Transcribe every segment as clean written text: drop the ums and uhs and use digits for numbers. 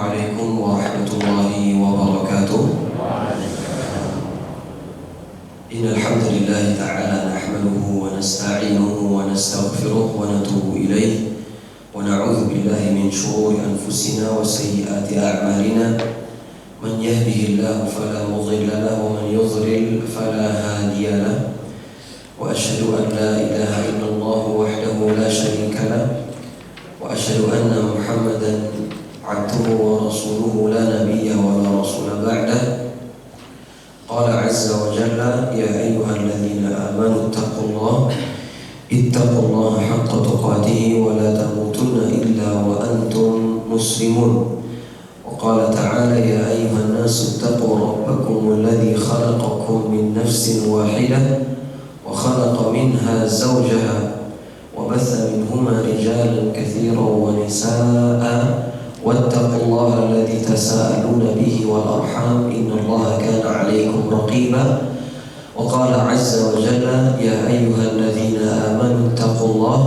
عليكم ورحمة الله وبركاته. إن الحمد لله تعالى نحمده ونستعينه ونستغفره ونتوب إليه ونعوذ بالله من شرور أنفسنا وسيئات أعمالنا. من يهده الله فلا مضل له ومن يضلل فلا هادي له. وأشهد أن لا إله إلا الله وحده لا شريك له وأشهد أن محمدا عبده ورسوله لا نبي ولا رسول بعده. قال عز وجل: يا أيها الذين آمنوا اتقوا الله حق تقاته ولا تموتن إلا وأنتم مسلمون. وقال تعالى: يا أيها الناس اتقوا ربكم الذي خلقكم من نفس واحدة وخلق منها زوجها وبث منهما رجالا كثيرا ونساء واتقوا الله الذي تساءلون به والأرحام إن الله كان عليكم رقيبا. وقال عز وجل: يا أيها الذين آمنوا اتقوا الله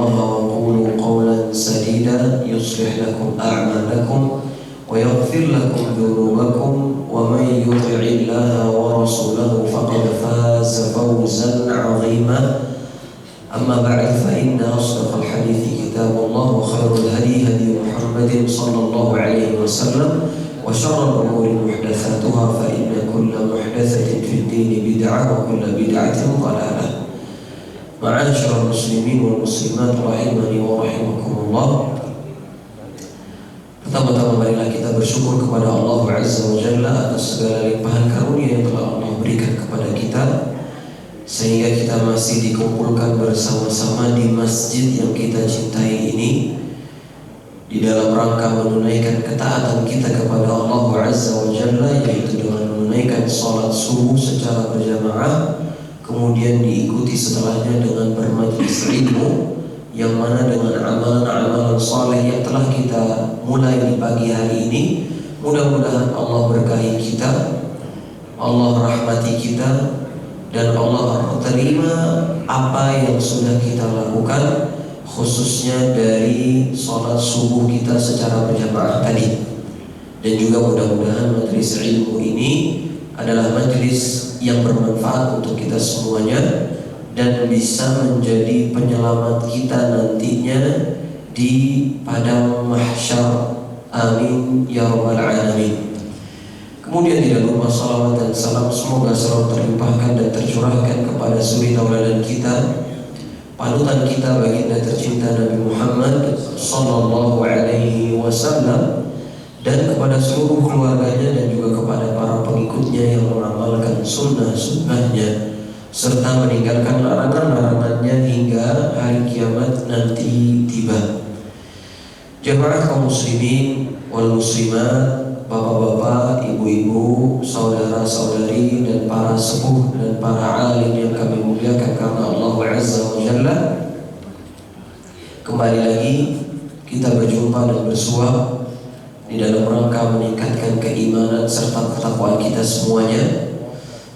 وقولوا قولا سديدا يصلح لكم أعمالكم ويغفر لكم ذنوبكم ومن يطع الله ورسوله فقد فاز فوزا عظيما. أما بعد فإن أصدق الحديث كتاب الله وخير الهدي هدي محمد صلى الله عليه وسلم وشر الأمور محدثاتها فإن كل محدثة في الدين بدعة وكل بدعة ضلالة. معاشر المسلمين والmuslimat rahimani wa rahimakumullah. Pertama-tama marilah kita bersyukur kepada Allah Azza wa Jalla atas segala limpahan karunia yang telah Allah berikan kepada kita, sehingga kita masih dikumpulkan bersama-sama di masjid yang kita cintai ini di dalam rangka menunaikan ketaatan kita kepada Allah Azza wa Jalla, yaitu dengan menunaikan salat subuh secara berjamaah, kemudian diikuti setelahnya dengan bermajlis ilmu, yang mana dengan amalan-amalan saleh yang telah kita mulai di pagi hari ini, mudah-mudahan Allah berkahi kita, Allah rahmati kita, dan Allah terima apa yang sudah kita lakukan, khususnya dari sholat subuh kita secara berjamaah tadi. Dan juga mudah-mudahan majelis ilmu ini adalah majelis yang bermanfaat untuk kita semuanya dan bisa menjadi penyelamat kita nantinya di padang mahsyar. Amin ya rabbal alamin. Kemudian tidak lupa salawat dan salam semoga selalu terlimpahkan dan tercurahkan kepada suri tauladan kita, panutan kita, baginda tercinta Nabi Muhammad sallallahu alaihi wasallam, dan kepada seluruh keluarganya dan juga kepada para pengikutnya yang mengamalkan sunnah-sunnahnya serta meninggalkan larangan-larangannya hingga hari kiamat nanti tiba. Jamaah kaum muslimin wal muslimat, bapak-bapak, ibu-ibu, saudara-saudari, dan para sepuh dan para alim yang kami muliakan karena Allah Azza wa Jalla. Kembali lagi kita berjumpa dan bersua di dalam rangka meningkatkan keimanan serta ketakwaan kita semuanya,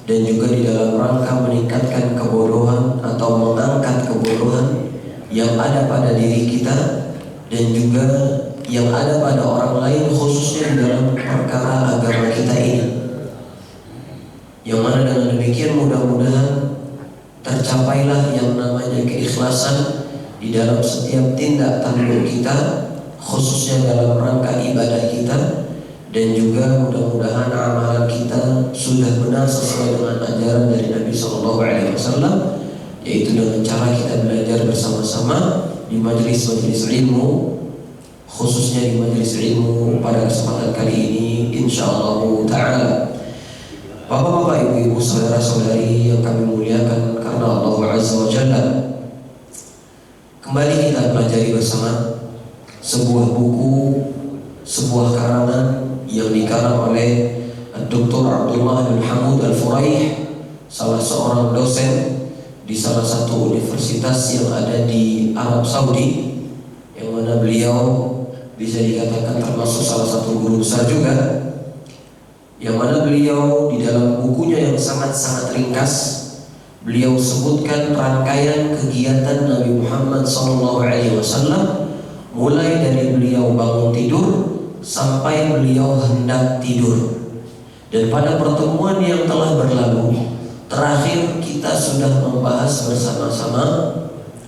dan juga di dalam rangka meningkatkan kebodohan atau mengangkat kebodohan yang ada pada diri kita dan juga yang ada pada orang lain, khususnya di dalam perkara agama kita ini, yang mana dengan demikian mudah-mudahan tercapailah yang namanya keikhlasan di dalam setiap tindak tanduk kita, khususnya dalam rangka ibadah kita, dan juga mudah-mudahan amalan kita sudah benar sesuai dengan ajaran dari Nabi SAW, yaitu dengan cara kita belajar bersama-sama di majelis-majelis ilmu, khususnya di majelis ilmu pada kesempatan kali ini insyaallah ta'ala. Bapak-bapak, ibu-ibu, saudara-saudari yang kami muliakan karena Allah Azza wa Jalla, kembali kita pelajari bersama sebuah buku, sebuah karangan yang dikarang oleh Dr. Abdullah bin Hamud Al-Furaih, salah seorang dosen di salah satu universitas yang ada di Arab Saudi, yang mana beliau bisa dikatakan termasuk salah satu guru besar juga, yang mana beliau di dalam bukunya yang sangat-sangat ringkas, beliau sebutkan rangkaian kegiatan Nabi Muhammad SAW mulai dari beliau bangun tidur sampai beliau hendak tidur. Dan pada pertemuan yang telah berlalu, terakhir kita sudah membahas bersama-sama,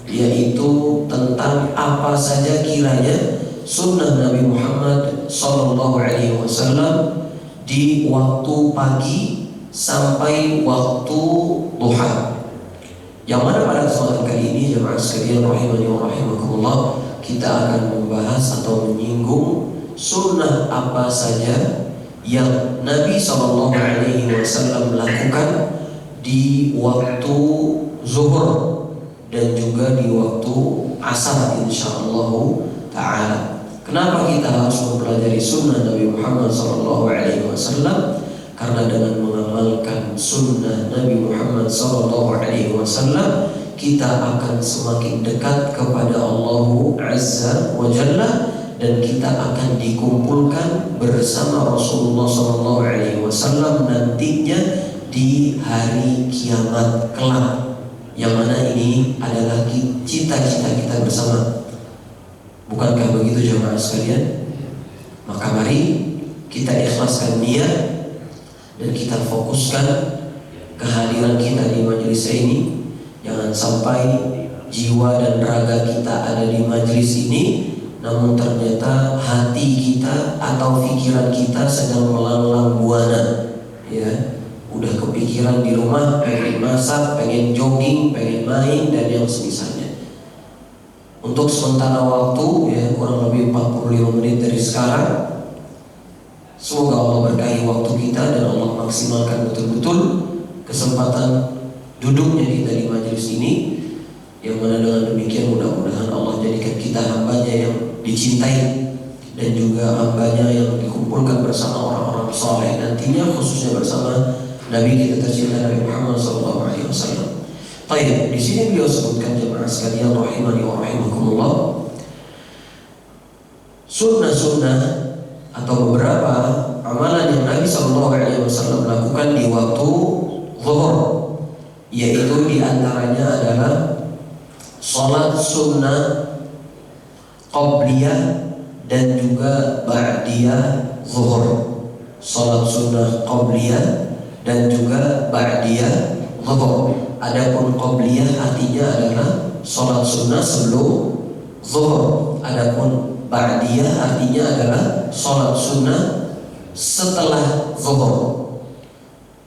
yaitu tentang apa saja kiranya sunnah Nabi Muhammad SAW di waktu pagi sampai waktu duha. Yang mana pada kesempatan kali ini jemaah sekalian rahimani wa rahimakumullah, kita akan membahas atau menyinggung sunnah apa saja yang Nabi SAW lakukan di waktu zuhur dan juga di waktu asar insyaallah ta'ala. Kenapa kita harus mempelajari sunnah Nabi Muhammad SAW? Karena dengan mengamalkan sunnah Nabi Muhammad SAW, kita akan semakin dekat kepada Allah Azza wa Jalla, dan kita akan dikumpulkan bersama Rasulullah SAW nantinya di hari kiamat kelak. Yang mana ini adalah cita-cita kita bersama. Bukankah begitu jemaah sekalian? Maka mari kita ikhlaskan niat dan kita fokuskan kehadiran kita di majelis ini. Jangan sampai jiwa dan raga kita ada di majelis ini, namun ternyata hati kita atau pikiran kita sedang melanglang buana. Ya, udah kepikiran di rumah, pengen masak, pengen jogging, pengen main dan yang semisalnya. Untuk sementara waktu, ya kurang lebih 45 menit dari sekarang, semoga Allah berkahi waktu kita dan Allah maksimalkan betul-betul kesempatan duduknya kita di majelis ini, yang mana dengan demikian mudah-mudahan Allah jadikan kita hambanya yang dicintai dan juga hambanya yang dikumpulkan bersama orang-orang saleh nantinya, khususnya bersama Nabi kita tercinta Nabi Muhammad SAW. Baik, di sini beliau sebutkan jemaah sekalian rahimani wa rahimakumullah, sunnah-sunnah atau beberapa amalan yang Nabi SAW lakukan di waktu zuhur, yaitu diantaranya adalah salat sunnah qabliyah dan juga ba'diyah zuhur. Salat sunnah qabliyah dan juga ba'diyah zuhur. Adapun qabliyah artinya adalah salat sunnah sebelum zuhur. Adapun ba'diyah artinya adalah salat sunnah setelah zuhur.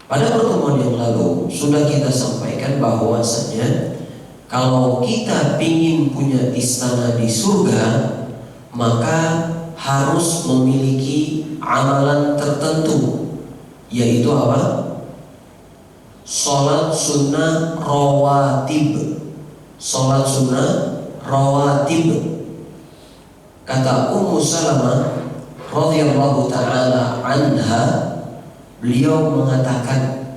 Pada pertemuan yang lalu sudah kita sampaikan bahwasanya kalau kita ingin punya istana di surga, maka harus memiliki amalan tertentu, yaitu apa? Salat sunnah rawatib. Salat sunnah rawatib. Kata Ummu Salamah radhiyallahu ta'ala anha, beliau mengatakan,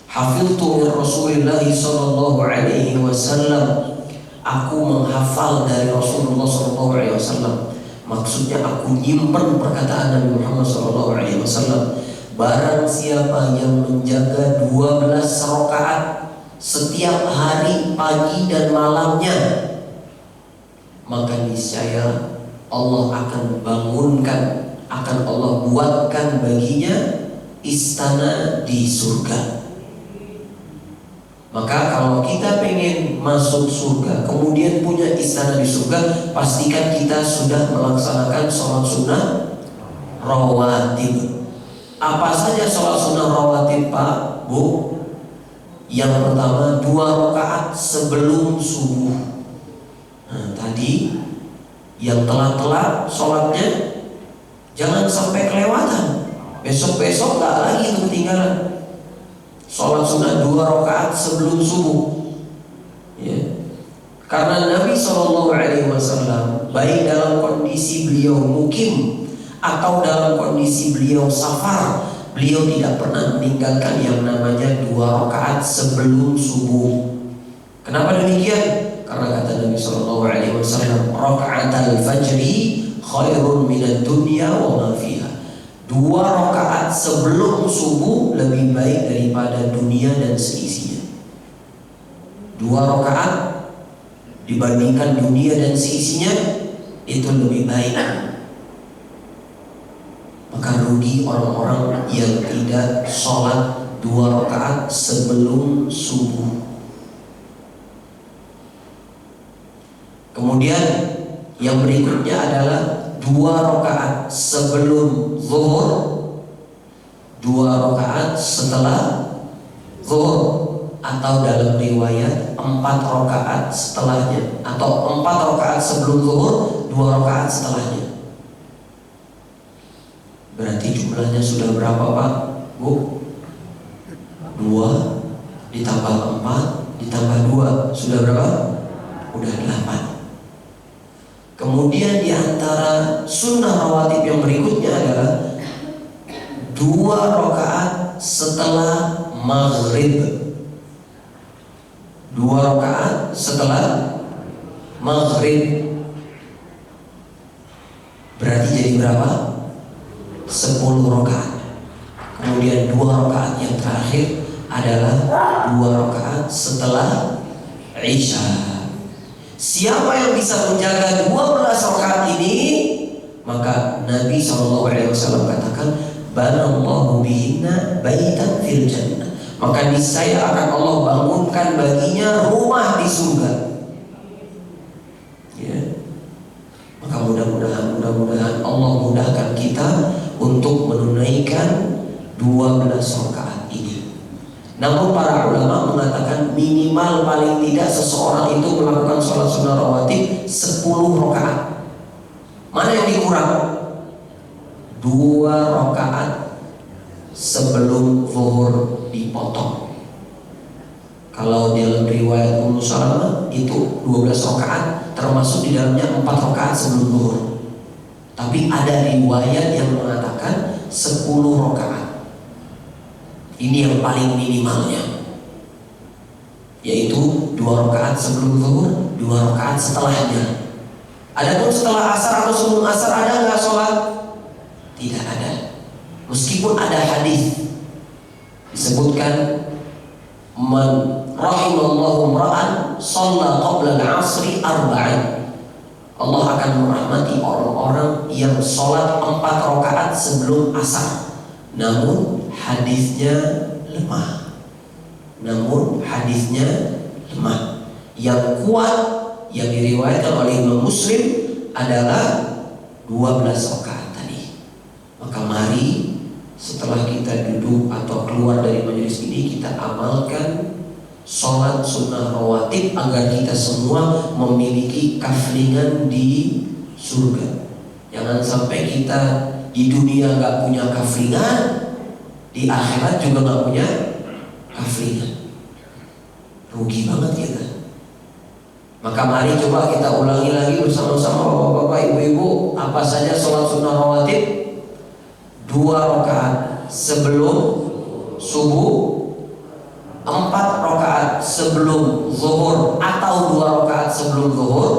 hafiztu min Rasulillah sallallahu alaihi wasallam, aku menghafal dari Rasulullah sallallahu alaihi wasallam. Maksudnya aku nyimpen perkataan Nabi Muhammad sallallahu alaihi wasallam. Barang siapa yang menjaga 12 rakaat setiap hari pagi dan malamnya, maka niscaya Allah akan bangunkan, akan Allah buatkan baginya istana di surga. Maka kalau kita pengen masuk surga, kemudian punya istana di surga, pastikan kita sudah melaksanakan sholat sunnah rawatib. Apa saja sholat sunnah rawatib Pak, Bu? Yang pertama 2 rakaat sebelum subuh. Nah tadi yang telat-telat sholatnya jangan sampai kelewatan. Besok-besok gak lagi itu ketinggalan. Sholat sunnah 2 rakaat sebelum subuh, ya. Karena Nabi SAW baik dalam kondisi beliau mukim atau dalam kondisi beliau safar, beliau tidak pernah meninggalkan yang namanya 2 rakaat sebelum subuh. Kenapa demikian? Karena kata Nabi SAW, raka'atul fajri khairun minad dunya wa ma fiha. 2 rakaat sebelum subuh lebih baik daripada dunia dan seisinya. 2 rakaat dibandingkan dunia dan seisinya itu lebih baik. rugi orang-orang yang tidak sholat 2 rakaat sebelum subuh. Kemudian yang berikutnya adalah 2 rakaat sebelum zuhur, 2 rakaat setelah zuhur, atau dalam riwayat 4 rakaat setelahnya, atau 4 rakaat sebelum zuhur, 2 rakaat setelahnya. Berarti jumlahnya sudah berapa Pak? Bu? 2 ditambah 4 ditambah 2 sudah berapa? Udah 8. Kemudian di antara sunnah rawatib yang berikutnya adalah 2 rakaat setelah maghrib. 2 rakaat setelah maghrib. Berarti jadi berapa? 10 rakaat. Kemudian 2 rakaat yang terakhir adalah 2 rakaat setelah Isya. Siapa yang bisa menjaga 12 rakaat ini, maka Nabi SAW katakan, banallahu bihinna baitan fil jannah, maka niscaya akan Allah bangunkan baginya rumah di surga. Ya. Maka mudah-mudahan Allah mudahkan kita untuk menunaikan 12 rakaat ini. Namun para ulama mengatakan minimal paling tidak seseorang itu melakukan sholat sunnah rawatib 10 rakaat. Mana yang dikurang? 2 rakaat sebelum zuhur dipotong. Kalau dalam riwayat Ummu Salamah itu 12 rakaat, termasuk di dalamnya 4 rakaat sebelum zuhur. Tapi ada riwayat yang mengatakan 10 rakaat. Ini yang paling minimalnya, yaitu 2 rakaat sebelum zuhur, 2 rakaat setelahnya. Adapun setelah asar atau sebelum asar ada nggak sholat? Tidak ada. Meskipun ada hadis disebutkan, man rahimallahu imra'an shalla qabla al-'asri arba'in. Allah akan merahmati orang-orang yang sholat 4 rakaat sebelum asar. Namun hadisnya lemah. Yang kuat yang diriwayatkan oleh Imam Muslim adalah 12 rakaat tadi. Maka mari setelah kita duduk atau keluar dari majelis ini, kita amalkan sholat sunnah rawatib agar kita semua memiliki kaflingan di surga. Jangan sampai kita di dunia nggak punya kaflingan, di akhirat juga nggak punya kaflingan. Rugi banget kita. Maka mari coba kita ulangi lagi bersama-sama bapak-bapak, ibu-ibu, apa saja sholat sunnah rawatib: 2 rakaat sebelum subuh, 4 rakaat sebelum zuhur atau 2 rakaat sebelum zuhur,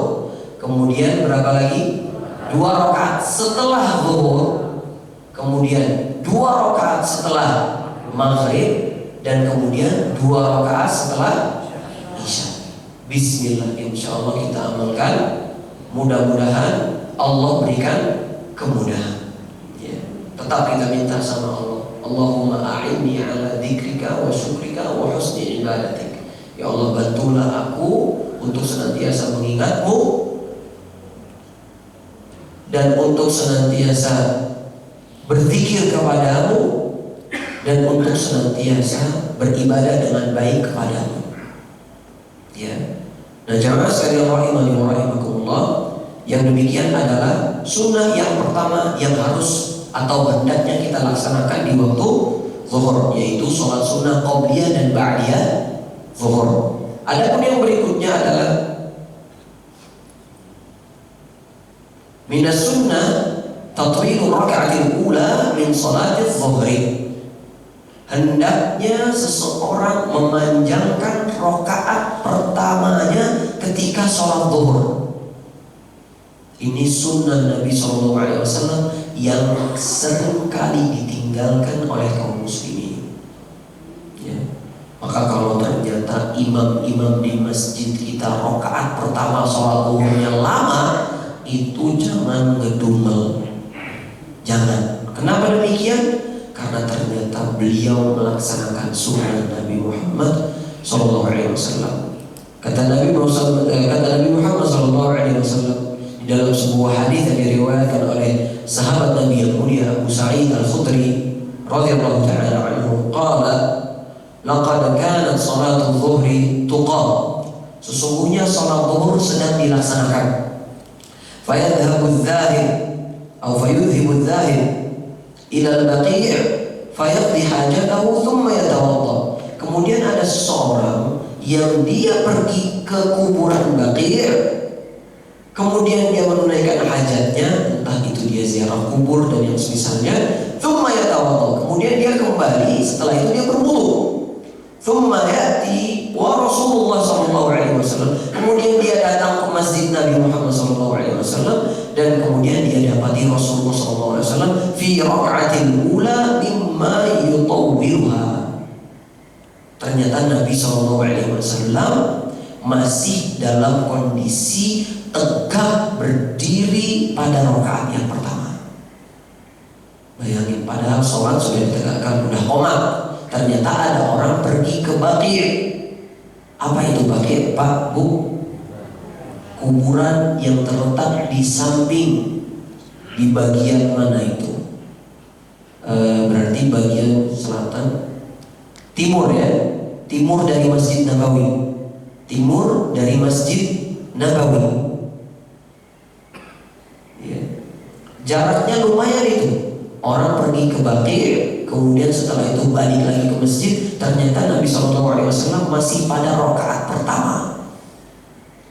kemudian berapa lagi? 2 rakaat setelah zuhur, kemudian 2 rakaat setelah maghrib, dan kemudian 2 rakaat setelah isya. Bismillah, insya Allah kita amalkan. Mudah-mudahan Allah berikan kemudahan. Ya. Tetap kita minta sama Allah, Allahumma a'inni ala dzikrika wa syukrika wa husni ibadatik. Ya Allah, bantulah aku untuk senantiasa mengingatmu dan untuk senantiasa berzikir kepadamu, dan untuk senantiasa beribadah dengan baik kepadamu. Ya. Nah, jamaah sekalian rahimani wa rahimakumullah, yang demikian adalah sunnah yang pertama yang harus atau hendaknya kita laksanakan di waktu zuhur, yaitu sholat sunnah qobliyah dan ba'diyah zuhur. Adapun yang berikutnya adalah minas sunnah tatwilu raka'atil ula min sholatil zuhri. Hendaknya seseorang memanjangkan rakaat pertamanya ketika sholat zuhur. Ini sunnah Nabi SAW yang seringkali ditinggalkan oleh kaum muslimin. Ya. Maka kalau ternyata imam-imam di masjid kita rakaat pertama sholat zuhur yang lama, itu jangan ngedumel. Jangan. Kenapa demikian? demikian? Karena ternyata beliau melaksanakan sunnah Nabi Muhammad SAW. Kata Nabi Muhammad SAW di dalam sebuah hadis yang diriwayatkan oleh sahabat Nabi yang mulia Abu Sa'id Al-Khudri radhiyallahu ta'ala anhu, qala laqad kanat salatul zuhri tuqam, sesungguhnya salat zuhur sedang dilaksanakan. Fayadhhabu adh-dhahib atau fayudhibu adh-dhahib ila al-baqi' fayaqdi hajatahu thumma yatawadda. Kemudian ada seseorang yang dia pergi ke kuburan Baqi', kemudian dia menunaikan hajatnya, entah itu dia ziarah kubur dan yang semisalnya. Thumma yatawadda, kemudian dia kembali, setelah itu dia berwudu. Thumma yati wa Rasulullah SAW, kemudian dia datang ke masjid Nabi Muhammad SAW, dan kemudian dia dapati Rasulullah SAW fi raka'atil ula mimma yutawwiruha. Ternyata Nabi SAW masih dalam kondisi tegak berdiri pada rakaat yang pertama. Bayangin, padahal sholat sudah ditegakkan, udah qomat. Ternyata ada orang pergi ke Baqi'. Apa itu Baqi', Pak, Bu? Kuburan yang terletak di samping, di bagian mana itu? Berarti bagian selatan, timur ya, timur dari Masjid Nabawi, timur dari Masjid Nabawi. Ya. Jaraknya lumayan itu. Orang pergi ke Baqi', kemudian setelah itu balik lagi ke masjid. Ternyata Nabi SAW masih pada rakaat pertama.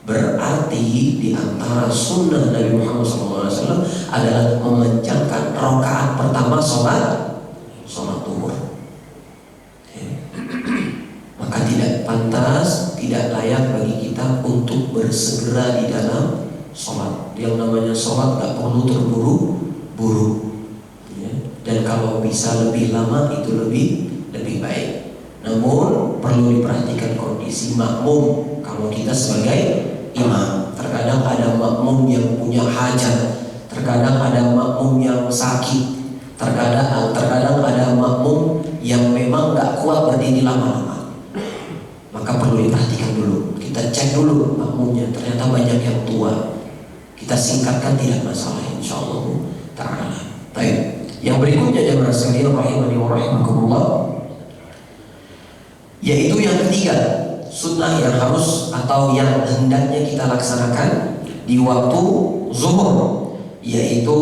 Berarti di antara sunnah Nabi Muhammad SAW adalah memanjangkan rakaat pertama sholat zuhur. Maka tidak pantas, tidak layak bagi kita untuk bersegera di dalam sholat. Yang namanya sholat gak perlu terburu-buru. Dan kalau bisa lebih lama itu lebih baik. Namun perlu diperhatikan kondisi makmum. Kalau kita sebagai imam, terkadang ada makmum yang punya hajat, terkadang ada makmum yang sakit, terkadang ada makmum yang memang gak kuat berdiri lama-lama. Maka perlu diperhatikan dulu. Kita cek dulu makmumnya, ternyata banyak yang tua, kita singkatkan, tidak masalah insyaallah ta'ala. Baik. Yang berikutnya jemaah sekalian rahimani wa rahimakumullah, yaitu yang ketiga, sunnah yang harus atau yang hendaknya kita laksanakan di waktu zuhur, yaitu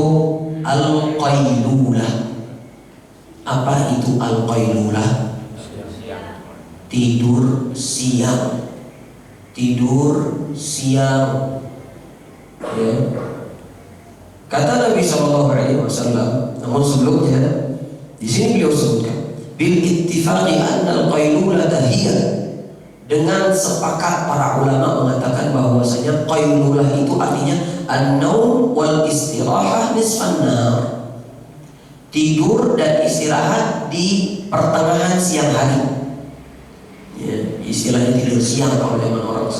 al-qailulah. Apa itu al-qailulah? Tidur siang. Tidur siang. Ya. Kata Nabi SAW, namun sebelumnya di sini beliau sebutkan bil ittifaqi anna al-qailulata hiya, dengan sepakat para ulama mengatakan bahwasanya qailulah itu artinya an-naum wal istirahah nisfan nahar, tidur dan istirahat di pertengahan siang hari. Ya, istilahnya tidur siang kalau zaman orang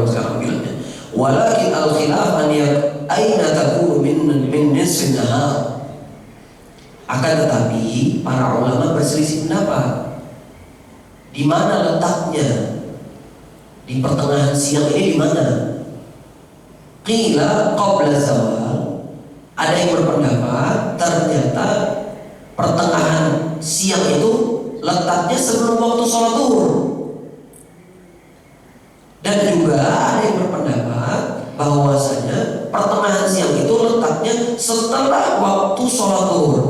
sekarang bilangnya. Walakin al-khilaf an aina takunu min nisfin nahar. Akan tetapi para ulama berselisih pendapat, di mana letaknya di pertengahan siang ini, di mana? Qila qabla zawal. Ada yang berpendapat ternyata pertengahan siang itu letaknya sebelum waktu sholat zuhur. Dan juga ada yang berpendapat bahwasanya pertengahan siang itu letaknya setelah waktu sholat zuhur.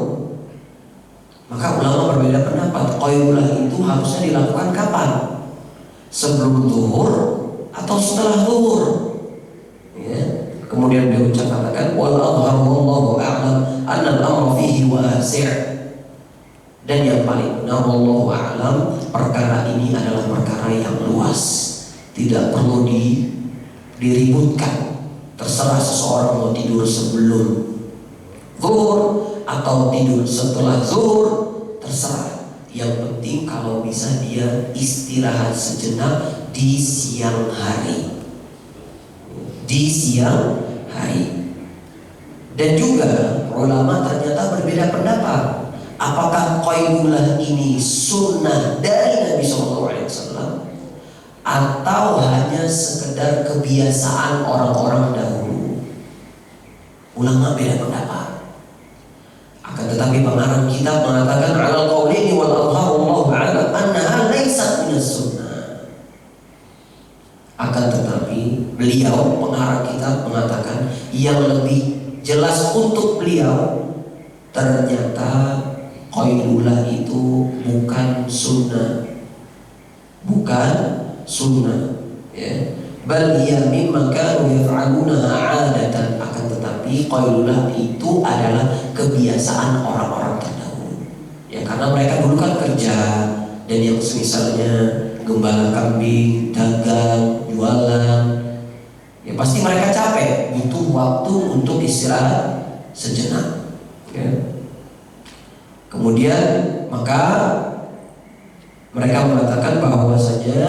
Maka ulama berbeda pendapat. Qailulah itu harusnya dilakukan kapan? Sebelum zuhur atau setelah zuhur? Ya. Kemudian beliau katakan wal adharu wallahu a'lam anna al-amra fihi wasi'. Dan yang paling benar wallahu a'lam, perkara ini adalah perkara yang luas. Tidak perlu diributkan. Terserah seseorang mau tidur sebelum zuhur atau tidur setelah zuhur, terserah. Yang penting kalau bisa dia istirahat sejenak di siang hari. Di siang hari. Dan juga ulama ternyata berbeda berbeda pendapat. Apakah qailulah ini sunnah dari Nabi SAW atau hanya sekedar kebiasaan orang-orang dahulu? Ulama beda pendapat. Akan tetapi pengarang kitab mengatakan alal qaulaini wal adhar wallahu a'lam annaha laysat minas sunnah. Akan tetapi beliau pengarang kitab mengatakan yang lebih jelas untuk beliau, ternyata qailulah itu bukan sunnah, ya. Bal hiya mimma kanu yaf'alunaha 'adatan. Akan tetapi qailulah itu adalah kebiasaan orang-orang terdahulu. Ya, karena mereka dulu kan kerja dan yang semisalnya gembala kambing, dagang, jualan. Ya pasti mereka capek, butuh waktu untuk istirahat sejenak. Ya. Kemudian maka mereka mengatakan bahwasanya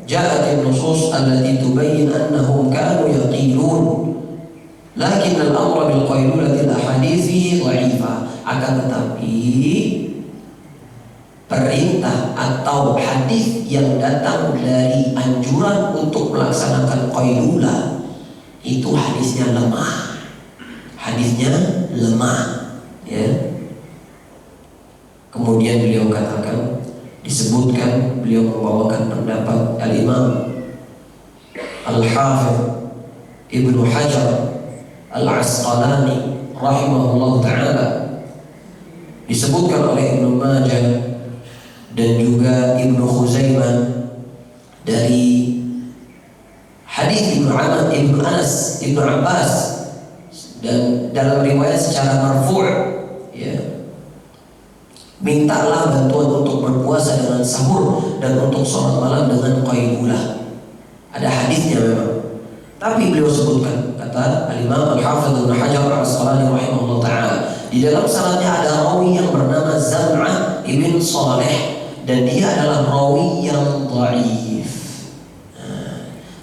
ja'at an-nusus allati tubayyin annahum kanu yaqilun lakin al-amra bil qailulati al-ahadithi dha'ifah. Akan tetapi perintah atau hadis yang datang dari anjuran untuk melaksanakan qailulah itu hadisnya lemah. Ya. Kemudian beliau katakan, disebutkan beliau membawakan pendapat Al-Imam Al-Hafidh Ibnu Hajar Al-Asqalani rahimahullah ta'ala, disebutkan oleh Ibnu Majah dan juga Ibnu Khuzaimah dari hadis Ibnu Anas Ibnu Abbas, dan dalam riwayat secara marfu', ya, mintalah bantuan untuk berpuasa dengan sahur dan untuk sholat malam dengan qailulah. Ada hadisnya memang, tapi beliau sebutkan, kata Al-Imam Al-Hafidh Ibnu Hajar Al-Asqalani rahimahullah ta'ala, di dalam sanadnya ada rawi yang bernama Zam'ah ibn Saleh dan dia adalah rawi yang dhaif.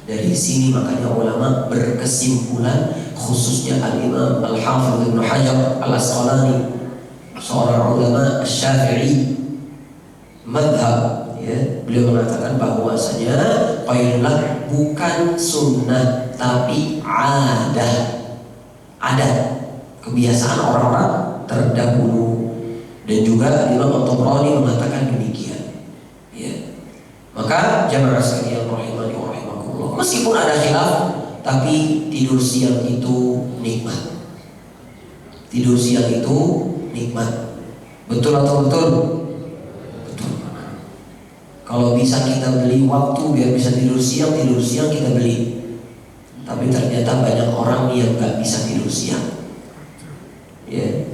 Dari sini makanya ulama berkesimpulan, khususnya Al-Imam Al-Hafidh Ibnu Hajar Al-Asqalani, seorang ulama Syafi'i madhab, ya, beliau mengatakan bahwasanya qailulah bukan sunnah tapi adat, kebiasaan orang-orang terdahulu, dan juga Imam At-Tabrani mengatakan demikian, ya. Maka jamaah sekalian rahimani wa rahimakumullah, meskipun ada khilaf, tapi tidur siang itu nikmat. Nikmat. Betul atau betul? Betul. Kalau bisa kita beli waktu biar bisa tidur siang kita beli. Tapi ternyata banyak orang yang gak bisa tidur siang. Ya.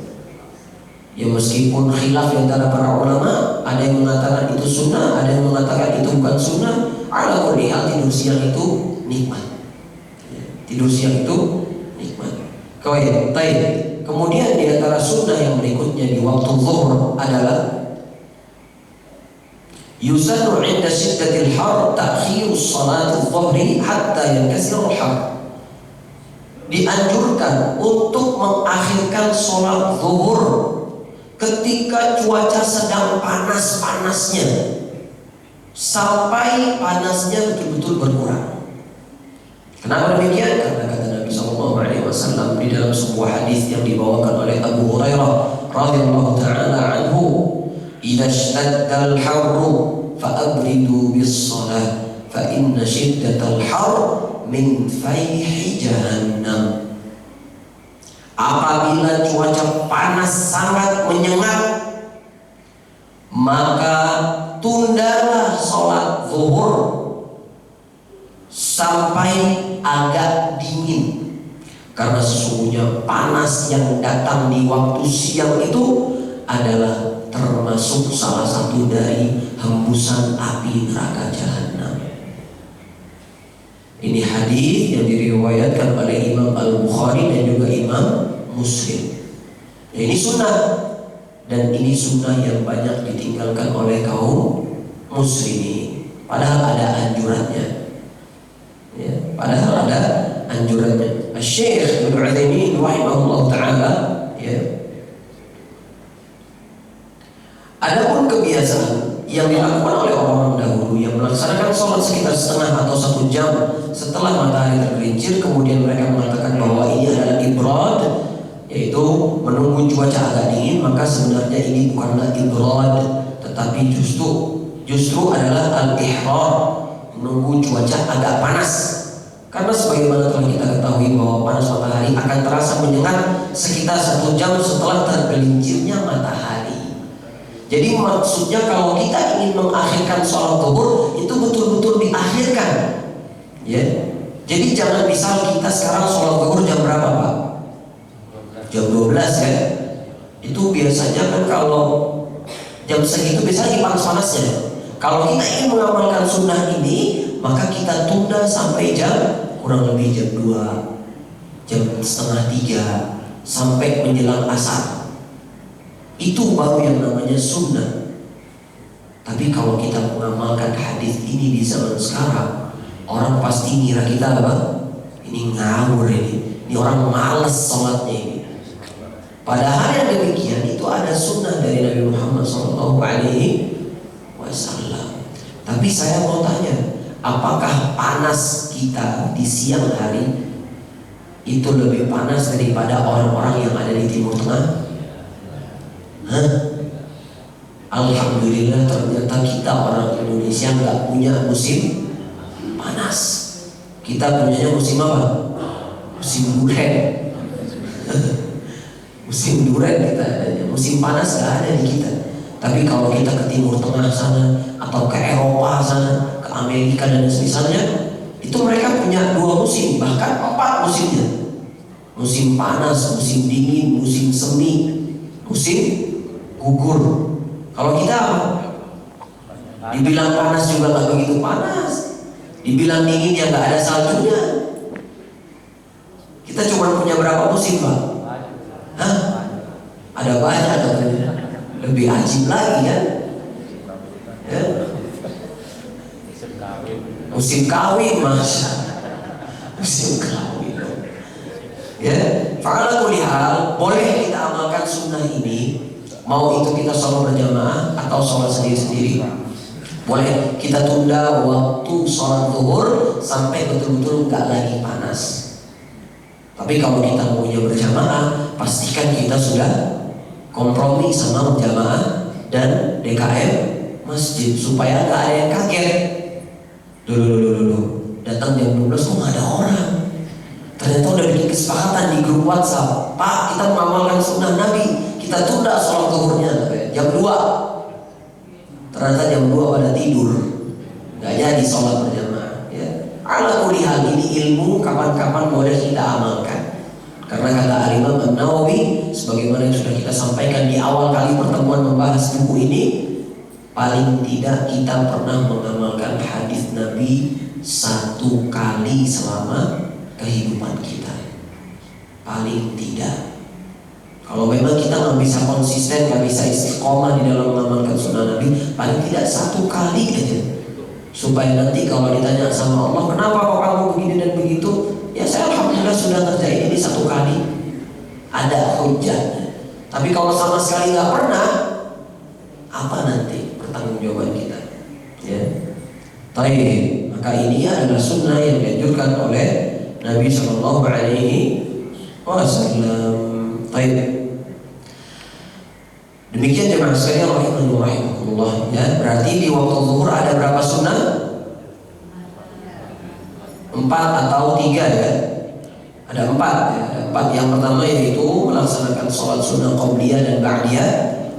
Ya meskipun khilaf antara para ulama, ada yang mengatakan itu sunnah, ada yang mengatakan itu bukan sunnah. Ala kulli hal tidur siang itu nikmat. Ya. Tidur siang itu nikmat. Baik. Kemudian di antara sunnah yang berikutnya di waktu zuhur adalah yusannu 'inda shiddatil har ta'khir shalat adh-dhuhri hatta yankasir al-har. Dianjurkan untuk mengakhirkan sholat zuhur ketika cuaca sedang panas-panasnya sampai panasnya betul-betul berkurang. Kenapa demikian? Karena kata Nabi SAW di dalam sebuah hadis yang dibawakan oleh Abu Hurairah radhiyallahu ta'ala anhu, "Idza ishtadda al-harru fa'abridu bis-shalah fa inna shiddatal har min fayhi jahannam." Apabila cuaca panas sangat menyengat, maka tundalah sholat zuhur sampai agak dingin, karena sesungguhnya panas yang datang di waktu siang itu adalah termasuk salah satu dari hembusan api neraka jahanam. Ini hadis yang diriwayatkan oleh Imam Al-Bukhari dan juga Imam Muslim. Ini sunnah, dan ini sunnah yang banyak ditinggalkan oleh kaum muslimin, padahal ada anjurannya. Ya, padahal ada anjurannya. Syekh Ibnu Utsaimin rahimahullah taala, ya, Adapun kebiasaan yang dilakukan oleh orang-orang dahulu yang melaksanakan sholat sekitar setengah atau 1 jam setelah matahari tergelincir, kemudian mereka mengatakan bahwa ini adalah ibrad, yaitu menunggu cuaca agak dingin, maka sebenarnya ini bukanlah ibrad, tetapi justru adalah al-ihrar, menunggu cuaca agak panas. Karena sebagaimana telah kita ketahui bahwa panas matahari akan terasa menyengat sekitar 1 jam setelah tergelincirnya matahari. Jadi maksudnya kalau kita ingin mengakhirkan sholat zuhur, itu betul-betul diakhirkan, ya. Jadi jangan misal kita sekarang sholat zuhur jam berapa, Pak? Jam 12 ya. Itu biasanya kan kalau jam segitu biasanya panas-panasnya. Kalau kita ingin mengamalkan sunnah ini, maka kita tunda sampai jam kurang lebih jam 2, jam setengah 3, sampai menjelang asar. Itu baru yang namanya sunnah. Tapi kalau kita mengamalkan hadis ini di zaman sekarang, orang pasti ngira kita apa? Ini ngawur ini orang malas sholatnya ini. Padahal yang demikian itu ada sunnah dari Nabi Muhammad SAW. Tapi saya mau tanya, apakah panas kita di siang hari itu lebih panas daripada orang-orang yang ada di Timur Tengah? Alhamdulillah ternyata kita orang Indonesia nggak punya musim panas. Kita punyanya musim apa? Musim duren. Musim duren kita adanya. Musim panas nggak ada di kita. Tapi kalau kita ke Timur Tengah sana, atau ke Eropa sana, ke Amerika dan semisalnya, itu mereka punya 2 musim, bahkan 4 musimnya. Musim panas, musim dingin, musim semi, musim gugur. Kalau kita apa? Dibilang panas juga nggak begitu panas, dibilang dingin ya nggak ada saljunya. Kita cuma punya berapa musim, Pak? Hah? Ada banyak katanya. Lebih ajib lagi kan? Ya? Musim kawin, Mas. Musim kawin. Ya, fa'ala kulli hal, boleh kita amalkan sunnah ini. Mau itu kita sholat berjamaah atau sholat sendiri-sendiri, boleh. Kita tunda waktu sholat zuhur sampai betul-betul nggak lagi panas. Tapi kalau kita maunya berjamaah, pastikan kita sudah kompromi sama jamaah dan DKM masjid supaya nggak ada yang kaget. Dulu datang jam 12 kok nggak ada orang. Ternyata udah bikin kesepakatan di grup WhatsApp, Pak, kita mengamalkan sunnah Nabi, kita tunda sholat zuhurnya jam 2. Ternyata jam 2 pada tidur, nggak jadi sholat berjamaah. Ya. Ala kulli hal, ini ilmu kapan-kapan boleh kita amalkan. Karena kata Al-Imam An-Nawawi, sebagaimana yang sudah kita sampaikan di awal kali pertemuan membahas buku ini, paling tidak kita pernah mengamalkan hadis Nabi 1 kali selama kehidupan kita. Paling tidak. Kalau memang kita nggak bisa konsisten, nggak bisa istiqomah di dalam mengamalkan sunnah Nabi, paling tidak 1 kali aja. Supaya nanti kalau ditanya sama Allah, kenapa kok kamu begini dan begitu? Ya saya alhamdulillah sudah ngerjain ini 1 kali. Ada hujahnya. Tapi kalau sama sekali nggak pernah, apa nanti pertanggungjawaban kita? Ya. Baik, maka ini adalah sunnah yang dianjurkan oleh Nabi Shallallahu Alaihi Wasallam. Baik. Demikian jemaah sekalian rahimakumullah, ya. Berarti di waktu zuhur ada berapa sunnah? 4 atau 3 ya? Ada 4 ya. Ada 4. Yang pertama yaitu melaksanakan sholat sunnah qabliyah dan ba'diyah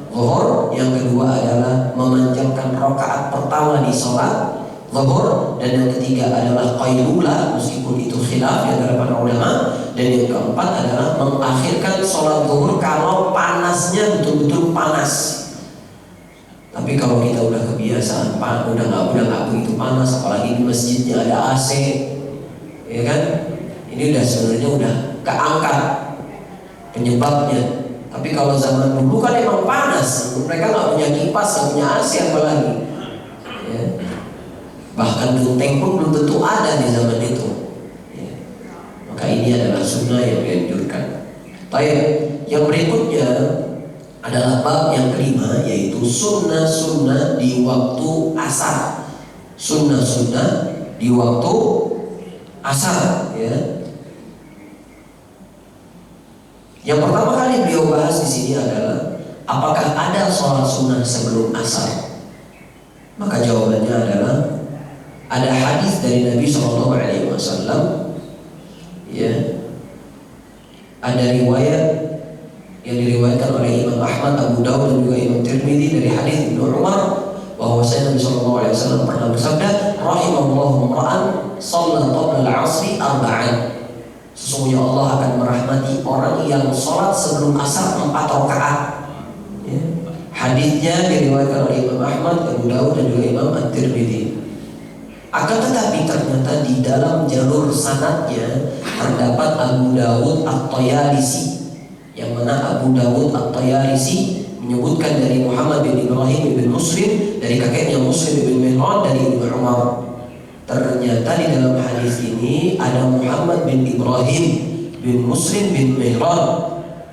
zuhur. Yang kedua adalah memanjangkan rakaat pertama di sholat zuhur, dan yang ketiga adalah qailulah, meskipun itu khilaf di antara para ulama. Dan yang keempat adalah mengakhirkan sholat zuhur kalau panasnya betul-betul panas. Tapi kalau kita udah kebiasaan, udah nggak begitu panas, apalagi di masjidnya ada AC, ya kan? Ini udah sebenarnya udah keangkat penyebabnya. Tapi kalau zaman dulu kan emang panas, mereka nggak punya kipas, nggak punya AC apalagi. Ya. Bahkan genteng pun belum tentu ada di zaman itu. Ya. Maka ini adalah sunnah yang dianjurkan. Baik, yang berikutnya adalah bab yang kelima, yaitu sunnah-sunnah di waktu asar. Sunnah-sunnah di waktu asar, ya. Yang pertama kali beliau bahas di sini adalah apakah ada sholat sunnah sebelum asar? Maka jawabannya adalah ada hadis dari Nabi SAW, ya. Ada riwayat yang diriwayatkan oleh Imam Ahmad, Abu Dawud dan juga Imam Tirmidzi dari hadis Ibnu Umar bahwa Nabi SAW pernah bersabda, rahimallahu ra'an shalla qabla al-'asri arba'an. Sesungguhnya Allah akan merahmati orang yang sholat sebelum asar 4 rakaat. Ya. Hadisnya diriwayatkan oleh Imam Ahmad, Abu Dawud dan juga Imam At-Tirmidzi. Akan tetapi ternyata di dalam jalur sanadnya terdapat Abu Dawud At-Tayalisi, yang mana Abu Dawud At-Tayalisi menyebutkan dari Muhammad bin Ibrahim bin Muslim dari kakeknya Muslim bin Mihran dari Ibnu Umar. Ternyata di dalam hadis ini ada Muhammad bin Ibrahim bin Muslim bin Mihran,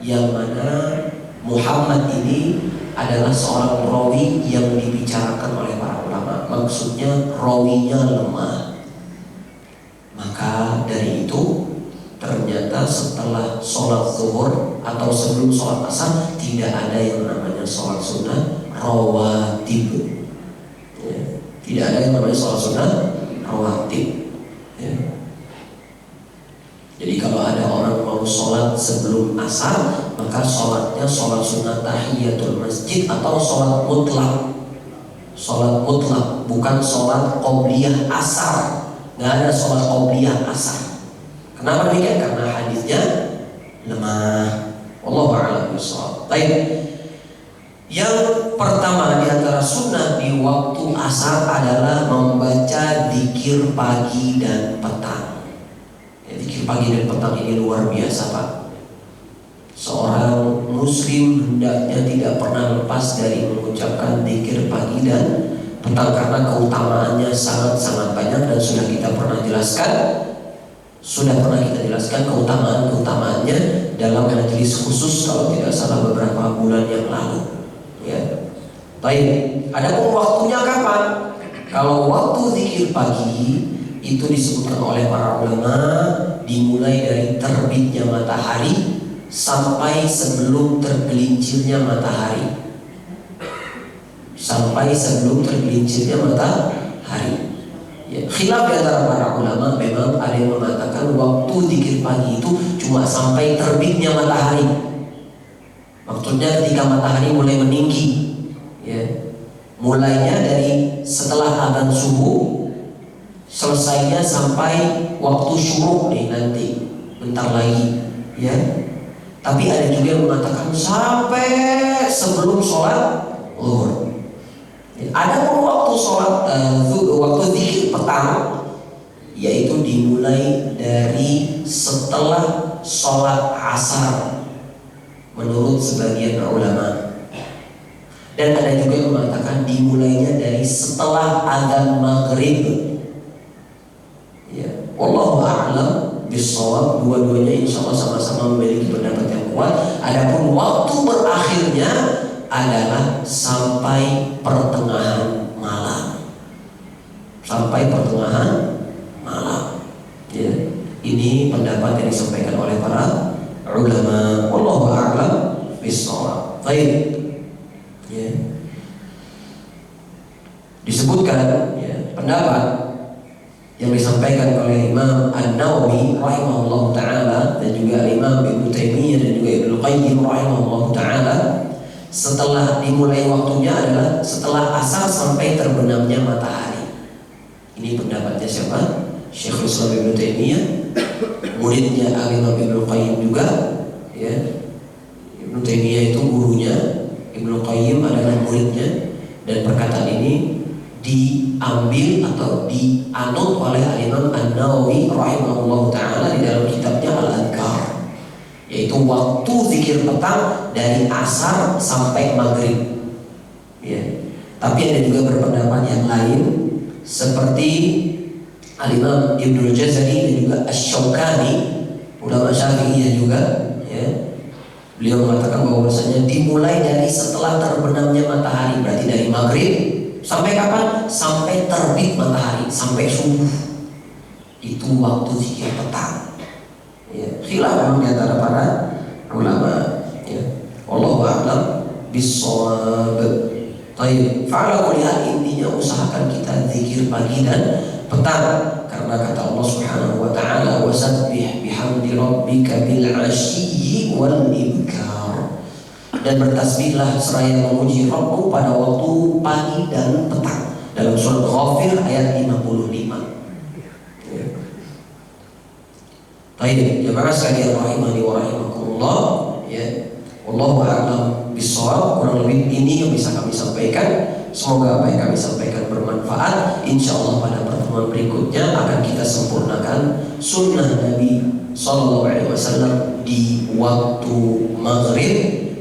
yang mana Muhammad ini adalah seorang rawi yang dibicarakan oleh para ulama. Maksudnya rawinya lemah. Maka dari itu ternyata setelah sholat zuhur atau sebelum sholat asar tidak ada yang namanya sholat sunnah rawatib, ya. Tidak ada yang namanya sholat sunnah rawatib, ya. Jadi kalau ada orang mau sholat sebelum asar, maka sholatnya sholat sunnah tahiyatul masjid atau sholat mutlak. Sholat mutlak, bukan sholat qobliyah asar. Nggak ada sholat qobliyah asar. Kenapa demikian? Karena hadisnya lemah. Wallahu a'lam bishawab. Baik. Yang pertama di antara sunnah di waktu asar adalah membaca zikir pagi dan petang. Zikir pagi dan petang ini luar biasa, Pak. Seorang muslim hendaknya tidak pernah lepas dari mengucapkan zikir pagi dan petang, karena keutamaannya sangat-sangat banyak dan sudah pernah kita jelaskan keutamaan-keutamaannya dalam majelis khusus kalau tidak salah beberapa bulan yang lalu, ya. Baik, adapun waktunya kapan? Kalau waktu zikir pagi itu disebutkan oleh para ulama dimulai dari terbitnya matahari sampai sebelum tergelincirnya matahari. Ya, khilaf di antara para ulama, memang ada yang mengatakan waktu zikir pagi itu cuma sampai terbitnya matahari. Maksudnya ketika matahari mulai meninggi, ya. Mulainya dari setelah adzan subuh, selesainya sampai waktu syuruk nih nanti bentar lagi, ya. Tapi ada juga yang mengatakan sampai sebelum sholat zuhur. Ada pun waktu sholat waktu zikir petang, yaitu dimulai dari setelah sholat asar menurut sebagian ulama. Dan ada juga yang mengatakan dimulainya dari setelah adzan maghrib. Ya, wallahu a'lam bishawab. Dua-duanya insya Allah sama-sama memiliki pendapat yang kuat. Adapun waktu berakhirnya adalah sampai pertengahan malam. Ya, ini pendapat yang disampaikan oleh para ulama. Wallahu a'lam bishawab. Baik. Ya. Disebutkan, ya, pendapat yang disampaikan oleh Imam An-Nawawi rahimahullah ta'ala dan juga Imam Ibnu Taimiyah dan juga Ibnu Qayyim rahimahullah ta'ala, setelah dimulai waktunya adalah setelah asar sampai terbenamnya matahari. Ini pendapatnya siapa? Syekhul Islam Ibnu Taimiyah, muridnya Imam Ibnu Qayyim juga, ya. Ibnu Taimiyah itu gurunya, Ibnu Qayyim adalah muridnya, dan perkataan ini diambil atau dianut oleh Imam An-Nawawi rahimahullah ta'ala di dalam kitabnya Al-Adhkar, yaitu waktu zikir petang dari asar sampai maghrib, ya. Tapi ada juga berpendapat yang lain seperti Al-Imam Ibnu Jazari dan juga Asy-Syaukani, ulama Syafi'iyah juga, ya. Beliau mengatakan bahwasanya dimulai dari setelah terbenamnya matahari, berarti dari maghrib sampai kapan? Sampai terbit matahari, sampai subuh. Itu waktu zikir petang. Ya, khilaf memang di antara para ulama. Ya, wallahu a'lam bissawab. Baik, fa'ala kulli hal, intinya usahakan kita zikir pagi dan petang, karena kata Allah Subhanahu wa taala, wasabbih bihamdi rabbika bil 'ashyi wal ibkar, dan bertasbihlah seraya memuji Rabbmu pada waktu pagi dan petang, dalam surat Ghafir ayat 55. Ya. Baik, jemaah sekalian rahimani wa rahimakumullah, ya. Wallahu a'lam bishawab. Kurang lebih ini yang bisa kami sampaikan. Semoga apa yang kami sampaikan bermanfaat. Insyaallah pada pertemuan berikutnya akan kita sempurnakan sunnah Nabi Sallallahu Alaihi Wasallam di waktu maghrib.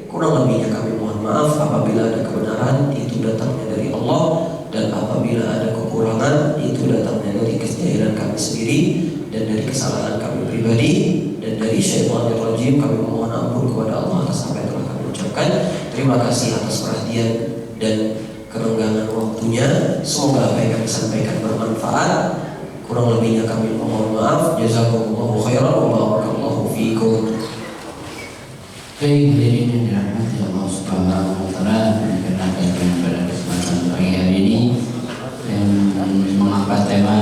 Kurang lebihnya kami mohon maaf. Apabila ada kebenaran, itu datangnya dari Allah, dan apabila ada kekurangan, itu datangnya dari kejahilan kami sendiri dan dari kesalahan kami pribadi, dan dari syaitanir rajim. Kami mohon ampun kepada Allah atas apa yang telah kami ucapkan. Terima kasih atas perhatian dan kerenggangan waktunya. Semoga apa yang kami sampaikan bermanfaat. Kurang lebihnya kami mohon maaf. Jazakumullahu khairan wa barakallahu fiikum. Baik, hadirin yang dirahmati Allah Subhanahu wa taala, karena kajian pada kesempatan pagi hari ini yang mengangkat tema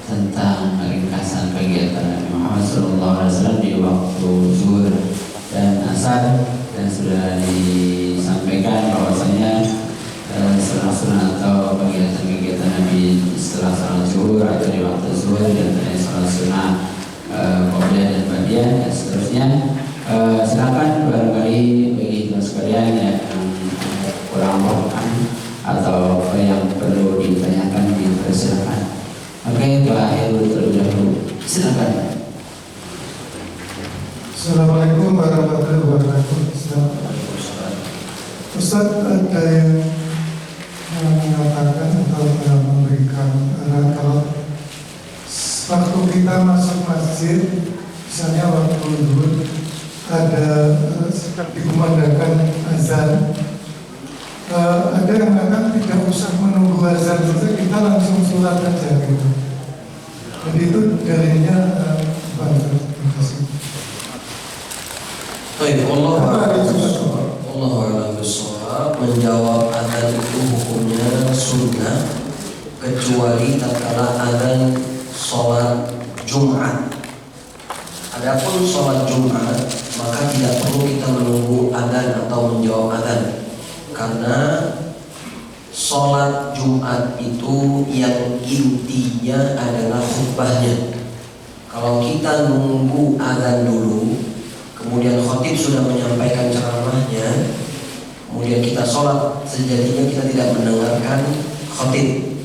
tentang ringkasan kegiatan Nabi Muhammad SAW di waktu zuhur dan asar, dan sudah disampaikan bahwasanya sunnah-sunnah atau kegiatan-kegiatan Nabi setelah salat zuhur atau di waktu zuhur, dan salat sunnah qobliyah dan ba'diyah dan seterusnya. Silakan barangkali bagi teman sekalian yang kurang paham atau yang perlu ditanyakan, dipersilakan. Oke, Pak Heru terlebih dahulu. Silakan. Assalamualaikum warahmatullahi wabarakatuh. Ustaz, ada yang mengatakan atau memberikan kalau waktu kita masuk masjid, misalnya waktu zuhur, ada dikumandangkan azan, ada yang mengatakan tidak usah menunggu azan saja, kita langsung sholat aja gitu. Jadi itu dalilnya apa? Terima kasih. Baik, Allah a'lam bishawab. Menjawab azan itu hukumnya sunnah, kecuali tatkala azan sholat Jumat. Adapun sholat Jumat, maka tidak perlu kita menunggu adzan atau menjawab adzan, karena sholat Jumat itu yang intinya adalah khutbahnya. Kalau kita nunggu adzan dulu, kemudian khatib sudah menyampaikan ceramahnya, kemudian kita sholat, sejatinya kita tidak mendengarkan khatib.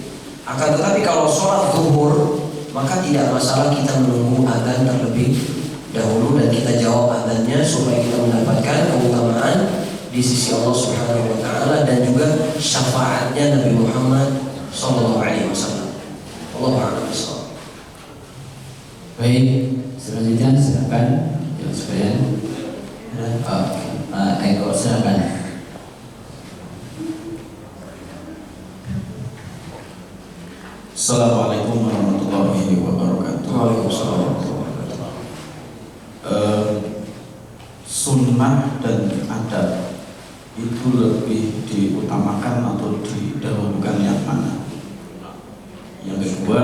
Akan tetapi kalau sholat zuhur, maka tidak masalah kita menunggu adzan terlebih dahulu dan kita jawab adzannya, supaya kita mendapatkan keutamaan di sisi Allah Subhanahu wa taala dan juga syafaatnya Nabi Muhammad sallallahu alaihi wasallam. Allahu a'lam bishawab. Baik, selanjutnya silakan yang sekalian. Eko, silakan. Assalamualaikum warahmatullahi wabarakatuh. Waalaikumsalam. Sunnah dan adab itu lebih diutamakan atau didahulukan yang mana? Yang kedua,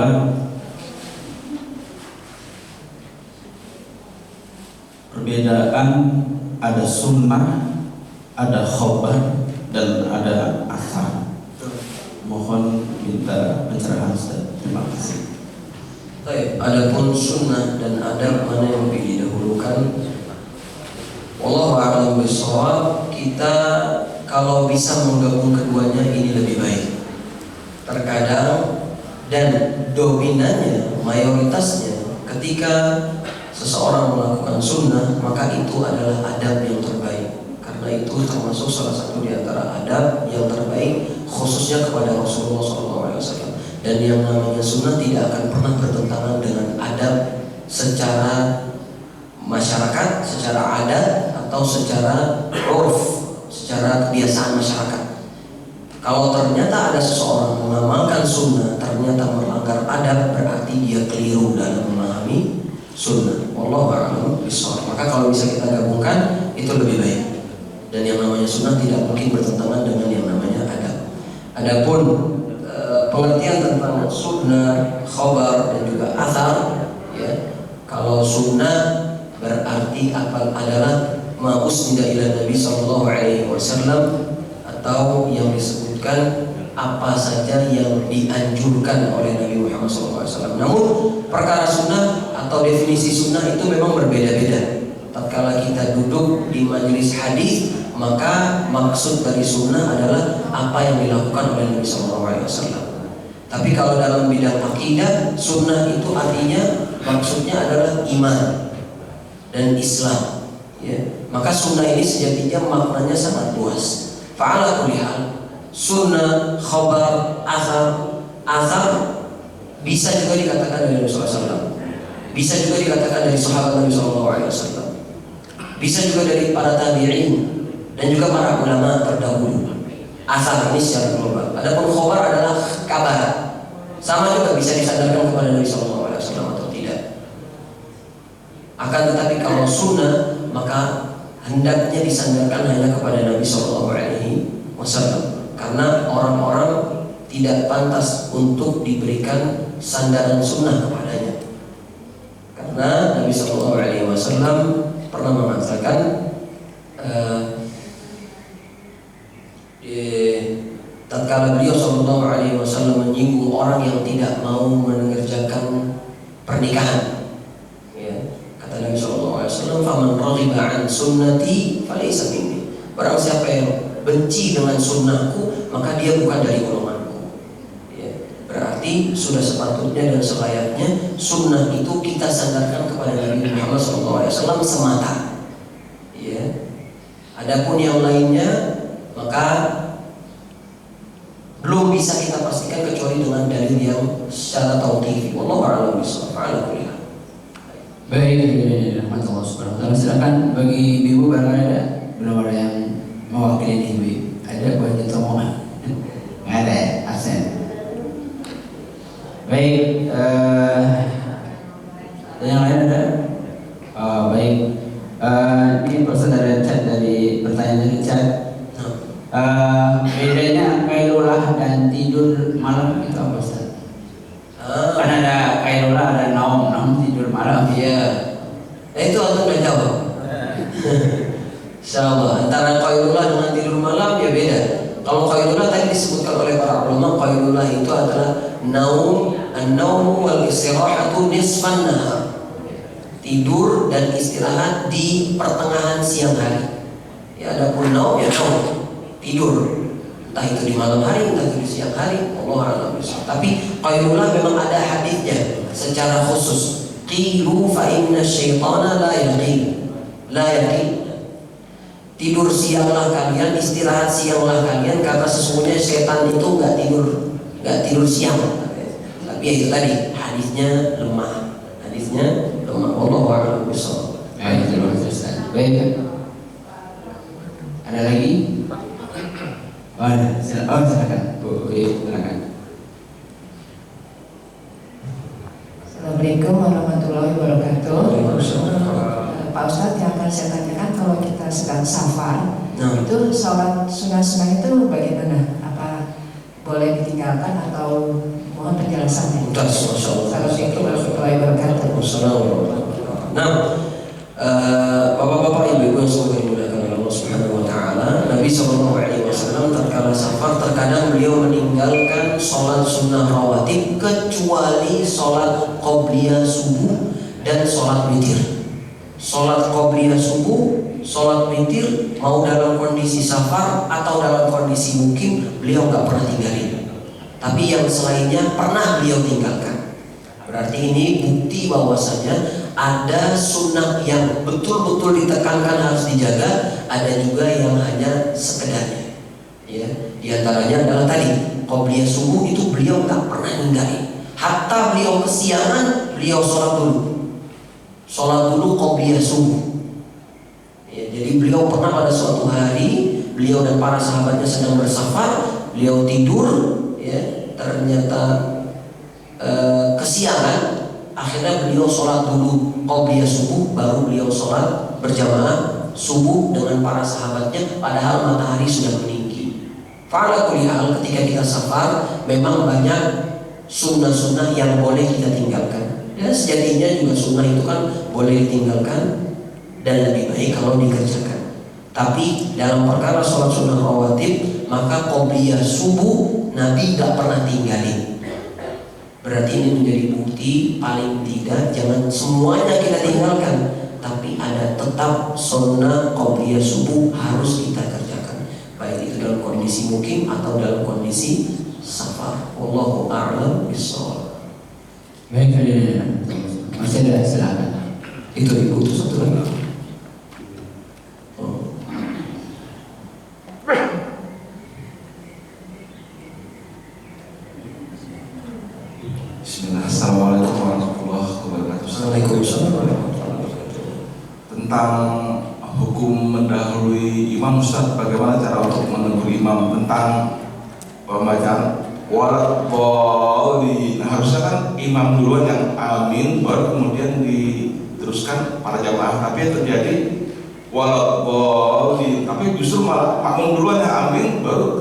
perbedaan ada sunnah, ada khobar, dan ada asar. Mohon minta pencerahan Ustaz. Terima kasih. Baik, adapun sunnah dan adab mana yang lebih didahulukan? Wallahu a'lam bishawab. Kita kalau bisa menggabung keduanya ini lebih baik. Terkadang dan dominannya, mayoritasnya, ketika seseorang melakukan sunnah, maka itu adalah adab yang terbaik. Karena itu termasuk salah satu di antara adab yang terbaik, khususnya kepada Rasulullah SAW. Dan yang namanya sunnah tidak akan pernah bertentangan dengan adab secara masyarakat, secara adat atau secara urf, secara kebiasaan masyarakat. Kalau ternyata ada seseorang mengamalkan sunnah ternyata melanggar adab, berarti dia keliru dalam memahami sunnah. Wallahu a'lam bishawab. Maka kalau bisa kita gabungkan itu lebih baik. Dan yang namanya sunnah tidak mungkin bertentangan dengan yang namanya adab. Adapun pengertian tentang sunnah, khabar dan juga athar, ya. Kalau sunnah berarti adalah ma usnida ila Nabi sallallahu alaihi wasallam, atau yang disebutkan apa saja yang dianjurkan oleh Nabi Muhammad SAW. Namun perkara sunnah atau definisi sunnah itu memang berbeda-beda. Tatkala kita duduk di majelis hadis, maka maksud dari sunnah adalah apa yang dilakukan oleh Nabi SAW. Tapi kalau dalam bidang akidah, sunnah itu artinya maksudnya adalah iman dan Islam. Ya. Maka sunnah ini sejatinya maknanya sangat luas. Fa'ala kulli hal, sunnah, khabar, athar bisa juga dikatakan dari Nabi SAW, bisa juga dikatakan dari sahabat Nabi SAW, bisa juga dari para tabi'in dan juga para ulama terdahulu. Athar ini secara global. Adapun khabar adalah kabar, sama juga bisa disandarkan kepada Nabi SAW atau tidak. Akan tetapi kalau sunnah, maka hendaknya disandarkan hanya kepada Nabi SAW, karena orang-orang tidak pantas untuk diberikan sandaran sunnah kepadanya. Karena Nabi SAW pernah mengatakan, tatkala beliau SAW menyinggung orang yang tidak mau mengerjakan pernikahan, ya, kata Nabi SAW, "Faman raghiba an sunnati falaysa minni." Barang siapa yang benci dengan sunnahku, maka dia bukan dari golonganku. Ya, berarti sudah sepatutnya dan selayaknya sunnah itu kita sandarkan kepada Nabi Muhammad SAW semata. Ya. Adapun yang lainnya, maka belum bisa kita pastikan kecuali dengan dalil yang secara tauqifi. Wallahu a'lam bishawab. Baik, rahmatullah subhanahu wa ta'ala. Silakan bagi ibu barangkali ada, belum ada yang mewakili ibu. Ada buat omongan? Nggak ada ya, absen. Baik, yang lain ada? Baik, ini pesan dari chat, dari pertanyaan dari chat. Bedanya kailulah dan tidur malam itu apa Ustaz? Kan ada kailulah, ada naum tidur malam. Iya. Itu antum udah jawab. Insyaallah antara qailullah dengan tidur malam ya beda. Kalau qailullah tadi disebutkan oleh para ulama, qailullah itu adalah an-naum wal istirahatu nisfan nahar. Tidur dan istirahat di pertengahan siang hari. Ya, adapun naum ya naum, tidur. Entah itu di malam hari, entah itu di siang hari, Allah a'lam. Tapi qailullah memang ada hadisnya secara khusus. Qilu fa inna syaitana la yaqil. Tidur sianglah kalian, istirahat sianglah kalian, karena sesungguhnya setan itu nggak tidur siang. Tapi ya itu tadi hadisnya lemah. Wallahu a'lam bishawab. Ya, itu Ustaz. Baik. Ada lagi? Oh, ada. Silakan. Bu, silakan. Assalamualaikum warahmatullahi wabarakatuh. Pak Ustadz, yang akan saya tanyakan, kalau kita sedang safar, itu sholat sunnah itu bagaimana? Apa boleh ditinggalkan atau mohon penjelasannya? Assalamualaikum warahmatullahi wabarakatuh. Nah, bapak-bapak, ibu-ibu yang semoga dimuliakan oleh Allah Subhanahu wa taala, Nabi SAW tatkala safar terkadang beliau meninggalkan sholat sunnah rawatib kecuali sholat qobliyah subuh dan sholat witir. Sholat qobliyah subuh, sholat witir, mau dalam kondisi safar atau dalam kondisi mukim, beliau nggak pernah tinggalin. Tapi yang selainnya pernah beliau tinggalkan. Berarti ini bukti bahwasanya ada sunnah yang betul-betul ditekankan harus dijaga, ada juga yang hanya sekedarnya. Ya, di antaranya adalah tadi qobliyah subuh itu beliau nggak pernah ninggalin. Hatta beliau kesiangan, beliau sholat dulu qobliyah subuh. Ya, jadi Jadi beliau pernah pada suatu hari, beliau dan para sahabatnya sedang bersafar, beliau tidur, ya, ternyata kesiangan. Akhirnya beliau sholat dulu qobliyah subuh, baru beliau sholat berjamaah subuh dengan para sahabatnya, padahal matahari sudah meninggi. Fa'ala kulli hal, ketika kita safar memang banyak sunnah-sunnah yang boleh kita tinggalkan. Dan sejatinya juga sunnah itu kan boleh ditinggalkan dan lebih baik kalau dikerjakan. Tapi dalam perkara sholat sunnah rawatib, maka qobliyah subuh Nabi gak pernah tinggalin. Berarti ini menjadi bukti paling tidak jangan semuanya kita tinggalkan, tapi ada tetap sunnah qobliyah subuh harus kita kerjakan, baik itu dalam kondisi mukim atau dalam kondisi safar. Wallahu a'lam bishawab. Baik, masih ada, silakan. Itu ibu, itu satu lagi. Bismillah. Assalamualaikum warahmatullahi wabarakatuh. Waalaikumsalam. Tentang hukum mendahului imam, Ustaz, bagaimana cara untuk menegur imam tentang pembacaan walat bolin? Harusnya kan imam duluan yang amin, baru kemudian diteruskan para jamaah. Tapi yang terjadi walat bolin, tapi justru malah makmum duluan yang amin, baru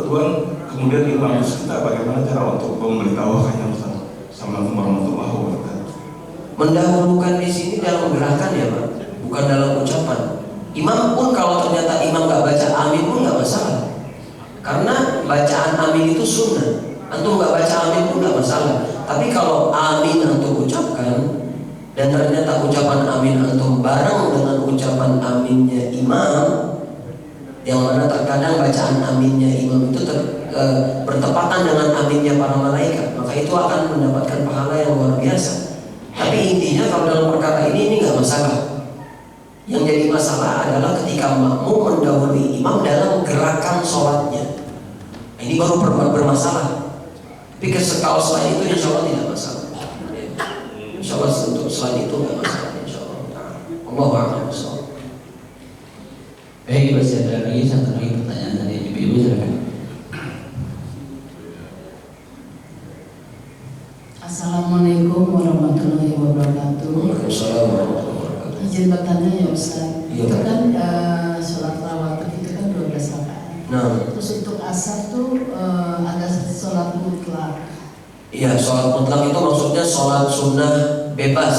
kemudian imam. Kita bagaimana cara untuk memberitahukannya, Ustaz? Assalamualaikum warahmatullahi wabarakatuh. Mendahulukan di sini dalam gerakan ya Pak, bukan dalam ucapan. Imam pun kalau ternyata imam gak baca amin pun gak masalah, karena bacaan amin itu sunnah. Antum gak baca amin pun gak masalah. Tapi kalau amin antum ucapkan dan ternyata ucapan amin antum bareng dengan ucapan aminnya imam, yang mana terkadang bacaan aminnya imam itu bertepatan dengan aminnya para malaikat, maka itu akan mendapatkan pahala yang luar biasa. Tapi intinya kalau dalam perkara ini gak masalah. Yang jadi masalah adalah ketika makmum mendahului imam dalam gerakan sholatnya. Ini baru bermasalah. Tapi kalau selain itu insya Allah tidak masalah. Insya Allah untuk selain itu tidak masalah. Insya Allah. Allahu a'lam. Baik, masih ada lagi satu lagi pertanyaan dari ibu-ibu, silakan. Assalamualaikum warahmatullahi wabarakatuh. Waalaikumsalam warahmatullahi wabarakatuh. Izin bertanya ya Ustaz. Iya. Itu kan sholat rawatib itu kan 12 rakaat. Nah, Terus untuk asar tuh ada sholat mutlak. iya, sholat mutlak itu maksudnya sholat sunnah bebas.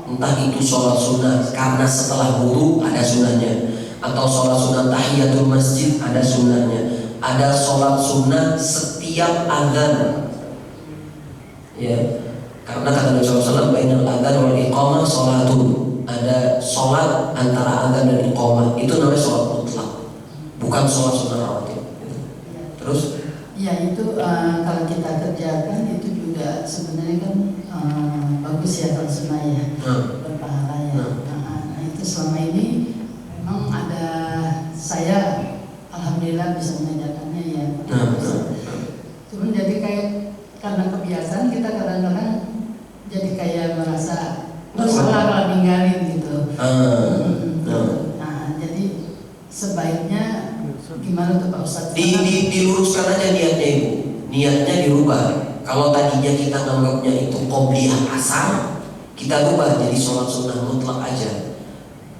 Entah itu sholat sunnah karena setelah wudu ada sunnahnya, atau sholat sunnah tahiyatul masjid ada sunnahnya. Ada sholat sunnah setiap azan. Ya, karena kata Nabi SAW, bainal adzan wal iqamah sholatun. Ada sholat antara adzan dan iqamah, itu namanya sholat mutlak, bukan sholat sunnah rawatib. Terus? Ya itu kalau kita kerjakan itu juga sebenarnya kan bagus ya kalau sunnah ya, berpahala ya. Nah, itu selama ini memang ada, saya alhamdulillah bisa mengajarkannya ya. Cuman jadi kayak karena kebiasaan kita kadang-kadang jadi kayak merasa bersalah kalau ninggalin gitu. Nah, jadi sebaiknya gimana tuh Pak Ustadz? Diluruskan aja niatnya ibu, niatnya dirubah. Kalau tadinya kita nganggapnya itu qobliyah asar, kita rubah jadi sholat sunnah mutlak aja.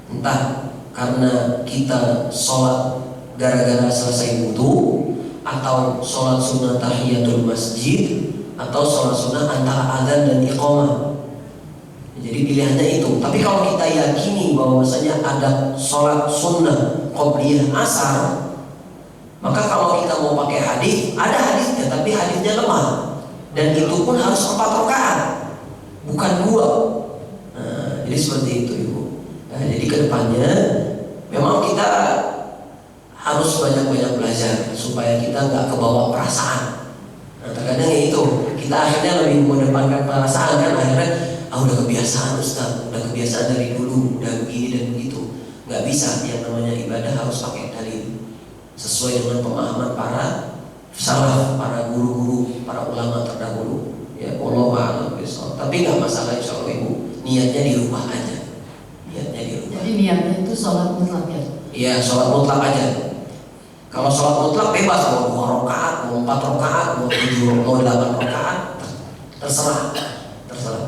Entah karena kita sholat gara-gara selesai wudu, atau sholat sunnah tahiyatul masjid, atau sholat sunnah antara adzan dan iqamah. Jadi pilihannya itu. Tapi kalau kita yakini bahwasanya ada sholat sunnah qobliyah asar, maka kalau kita mau pakai hadis, ada hadisnya, tapi hadisnya lemah, dan itu pun harus 4 rakaat, bukan 2. Nah, jadi seperti itu ibu. Nah, jadi kedepannya memang kita harus banyak-banyak belajar supaya kita nggak kebawa perasaan. Nah, terkadang ya itu kita akhirnya lebih mengedepankan perasaan kan, akhirnya udah kebiasaan Ustaz, udah kebiasaan dari dulu, udah begini dan begitu. Nggak bisa, yang namanya ibadah harus pakai dalil sesuai dengan pemahaman para salaf, para guru-guru, para ulama terdahulu. Ya, wallahu a'lam bishawab. Tapi nggak masalah insyaallah ibu, niatnya dirubah aja. Niatnya dirubah. Jadi niatnya itu sholat mutlak ya? Ya sholat mutlak aja. Kalau sholat mutlak bebas, mau 2 rakaat, mau 4 rakaat, mau 7, mau 8 rakaat, terserah.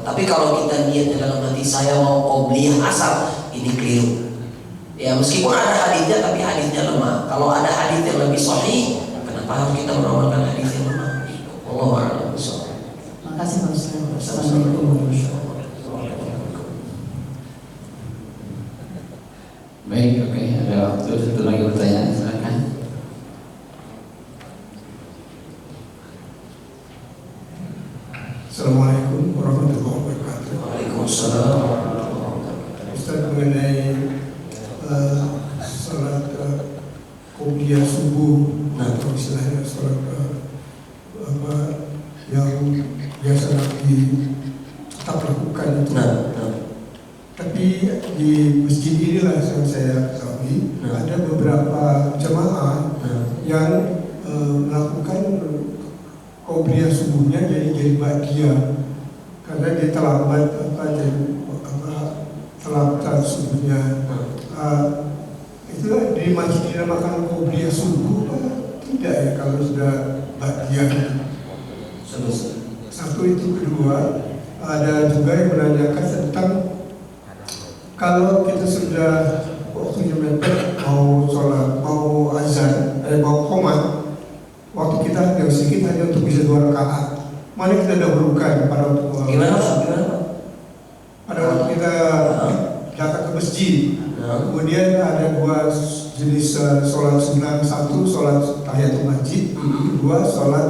Tapi kalau kita niatnya dalam hati saya mau qobliyah asar, ini keliru. Ya meskipun ada hadisnya, tapi hadisnya lemah. Kalau ada hadis yang lebih sahih, kenapa harus kita mengamalkan hadis yang lemah? Wallahu a'lam bishawab. Makasih Pak Ustaz. Assalamualaikum. Baik, oke, ada waktu satu lagi pertanyaan, silakan. Assalamualaikum warahmatullahi wabarakatuh. Waalaikumsalam. Ustaz, mengenai sholat qobliyah subuh atau istilahnya sholat yang biasa Nabi tetap lakukan itu. Tapi di masjid inilah yang saya ketahui ada beberapa jemaah yang melakukan qobliyah subuhnya jadi bahagia karena dia terlambat terlambat subuhnya. Itu di masjid dinamakan qobliyah subuh tidak ya kalau sudah bahagia. Satu itu. Kedua, ada juga yang menanyakan tentang kalau kita sudah waktunya mepet mau sholat, mau azan, mau qomat, waktu kita yang sedikit hanya untuk bisa 2 rakaat. Mana kita dahulukan pada waktu Gimana? Pada waktu kita datang ke masjid, kemudian ada 2 jenis sholat sunnah, satu sholat tahiyatul masjid, kedua sholat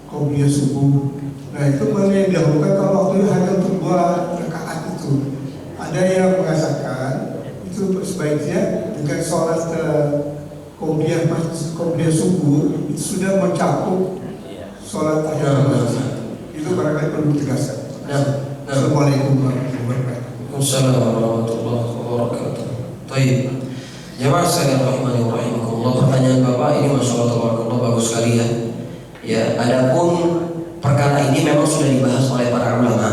qobliyah subuh. Nah itu mana yang didahulukan kalau waktunya hanya untuk 2 rakaat itu? Ada yang mengatakan itu sebaiknya dengan sholat qobliyah subuh itu sudah mencakup sholat tahiyatul masjid. Itu barangkali perlu ditegaskan. Assalamualaikum warahmatullahi wabarakatuh. Waalaikumsalam warahmatullahi wabarakatuh. Baik. Jemaah sekalian rahimani wa rahimakumullah, pertanyaan Bapak ini Masya Allah tabarakallah bagus sekali ya. Ya, adapun perkara ini memang sudah dibahas oleh para ulama.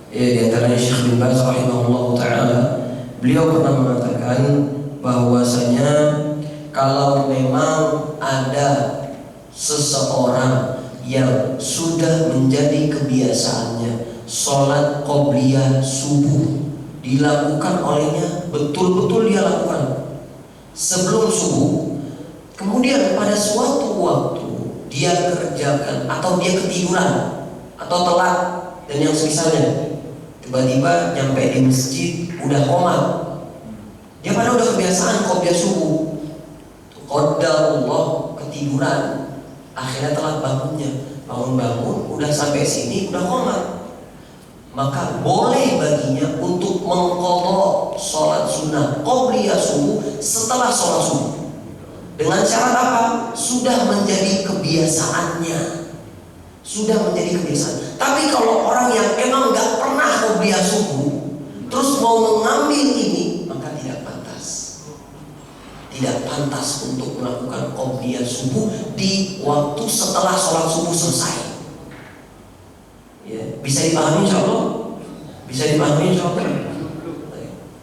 Ya, di antaranya Syekh bin Baz rahimahullah taala, beliau pernah mengatakan bahwasanya kalau memang ada seseorang yang sudah menjadi kebiasaannya sholat qobliyah subuh dilakukan olehnya, betul-betul dia lakukan sebelum subuh, kemudian pada suatu waktu dia kerjakan atau dia ketiduran atau telat dan yang semisalnya, tiba-tiba nyampe di masjid udah qomat, dia pada udah kebiasaan qobliyah subuh, qadarullah ketiduran, akhirnya telat bangunnya, bangun udah sampai sini udah qomat, maka boleh baginya untuk mengqadha sholat sunnah qobliyah subuh setelah sholat subuh dengan syarat apa? Sudah menjadi kebiasaannya, sudah menjadi kebiasaan. Tapi kalau orang yang emang nggak pernah qobliyah subuh terus mau mengambil ini, maka tidak pantas untuk melakukan qobliyah subuh di waktu setelah sholat subuh selesai. Ya, bisa dipahami insyaallah? Bisa dipahami insyaallah?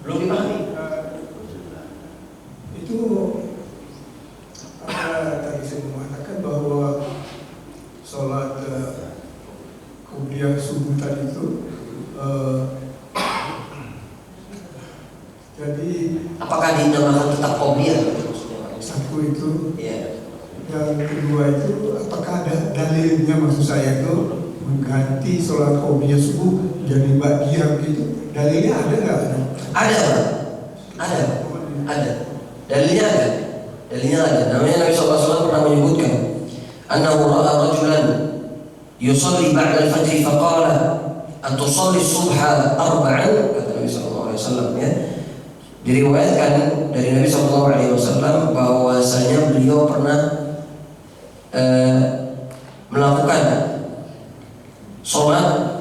Belum dipahami? Itu tadi saya mengatakan bahwa sholat qobliyah subuh tadi itu jadi apakah dinamakan tetap qobliyah? satu itu, Ya. yang kedua itu apakah ada dalilnya, maksud saya itu mengganti sholat qobliyah subuh jadi ba'diyah gitu, dalilnya ada nggak? Ada. Dalilnya ada. Namanya Nabi SAW pernah menyebutkan annahu ra'a rajulan yusalli ba'da al-fajr faqala an tusalli subha arba'an, kata Nabi SAW ya. Diriwayatkan dari Nabi SAW bahwasanya beliau pernah melakukan sholat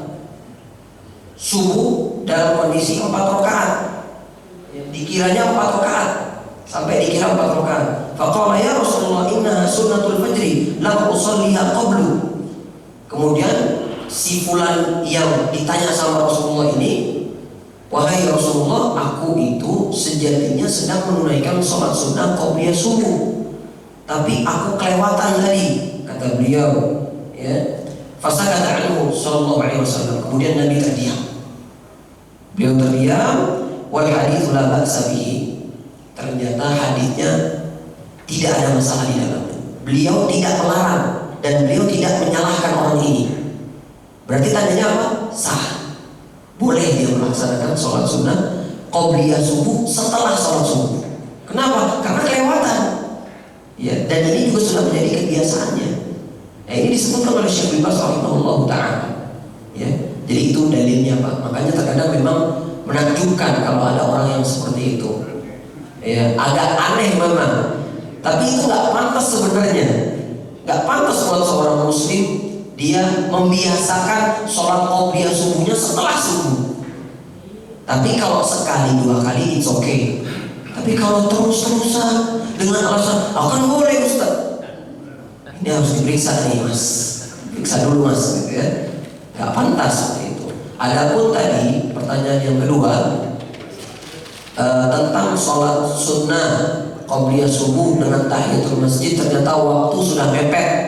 subuh dalam kondisi 4 rakaat. Dikiranya 4 rakaat, sampai dikira 4 rakaat. Faqala ya Rasulullah innaha sunnatul fajri lam usalliha qablu. Kemudian si fulan yang ditanya sama Rasulullah ini wahai Rasulullah, aku itu sejatinya sedang menunaikan sholat sunnah qobliyah subuh, tapi aku kelewatan tadi, kata beliau. Ya, fasakata anhu sallallahu alaihi wasallam. Kemudian Nabi terdiam. Beliau terdiam. Wal hadits la ba'sa bihi. Ternyata hadisnya tidak ada masalah di dalamnya. Beliau tidak melarang dan beliau tidak menyalahkan orang ini. Berarti tandanya apa? Sah. Boleh dia melaksanakan sholat sunnah qobliyah subuh setelah sholat subuh. Kenapa? Karena kelewatan. Ya, dan ini juga sudah menjadi kebiasaannya. Ini disebutkan oleh Syekh bin Baz rahimahullah ta'ala. Ya, jadi itu dalilnya Pak. Makanya terkadang memang menakjubkan kalau ada orang yang seperti itu. Ya, agak aneh memang. Tapi itu nggak pantas sebenarnya. Nggak pantas buat seorang muslim dia membiasakan sholat qobliyah subuhnya setelah subuh. Tapi kalau sekali dua kali it's okay. Tapi kalau terus-terusan dengan alasan akan boleh Ustaz, ini harus diperiksa nih Mas, periksa dulu Mas, gitu ya. Nggak pantas seperti itu. Adapun tadi pertanyaan yang kedua tentang sholat sunnah qobliyah subuh dengan tahiyatul masjid, ternyata waktu sudah mepet.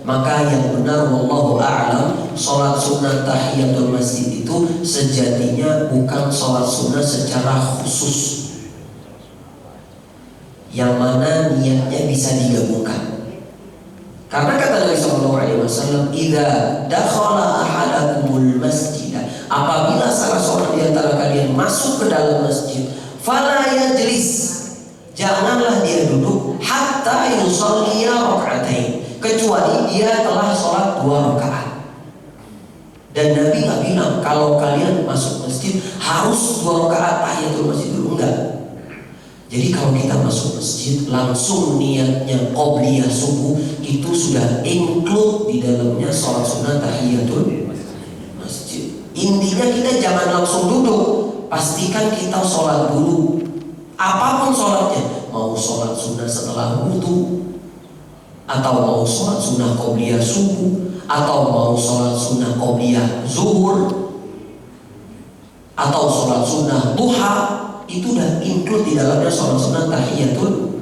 Maka yang benar wallahu a'lam, sholat sunnah tahiyatul masjid itu sejatinya bukan sholat sunnah secara khusus, yang mana niatnya bisa digabungkan. Karena kata Nabi sallallahu alaihi wasallam, "Idza dakhala ahadakumul masjid," apabila salah seorang di antara kalian masuk ke dalam masjid, fala yajlis, janganlah dia duduk hatta yusalliya rak'atain, kecuali dia telah sholat 2 rakaat. Dan Nabi nggak bilang kalau kalian masuk masjid harus 2 rakaat tahiyatul masjid dulu, enggak. Jadi kalau kita masuk masjid langsung niatnya qobliyah subuh, itu sudah include di dalamnya sholat sunnah tahiyatul masjid. Intinya kita jangan langsung duduk, pastikan kita sholat dulu. Apapun sholatnya, mau sholat sunnah setelah wudu, atau mau sholat sunnah qobliyah subuh, atau mau sholat sunnah qobliyah zuhur, atau sholat sunnah duha, itu udah include di dalamnya sholat sunnah tahiyatul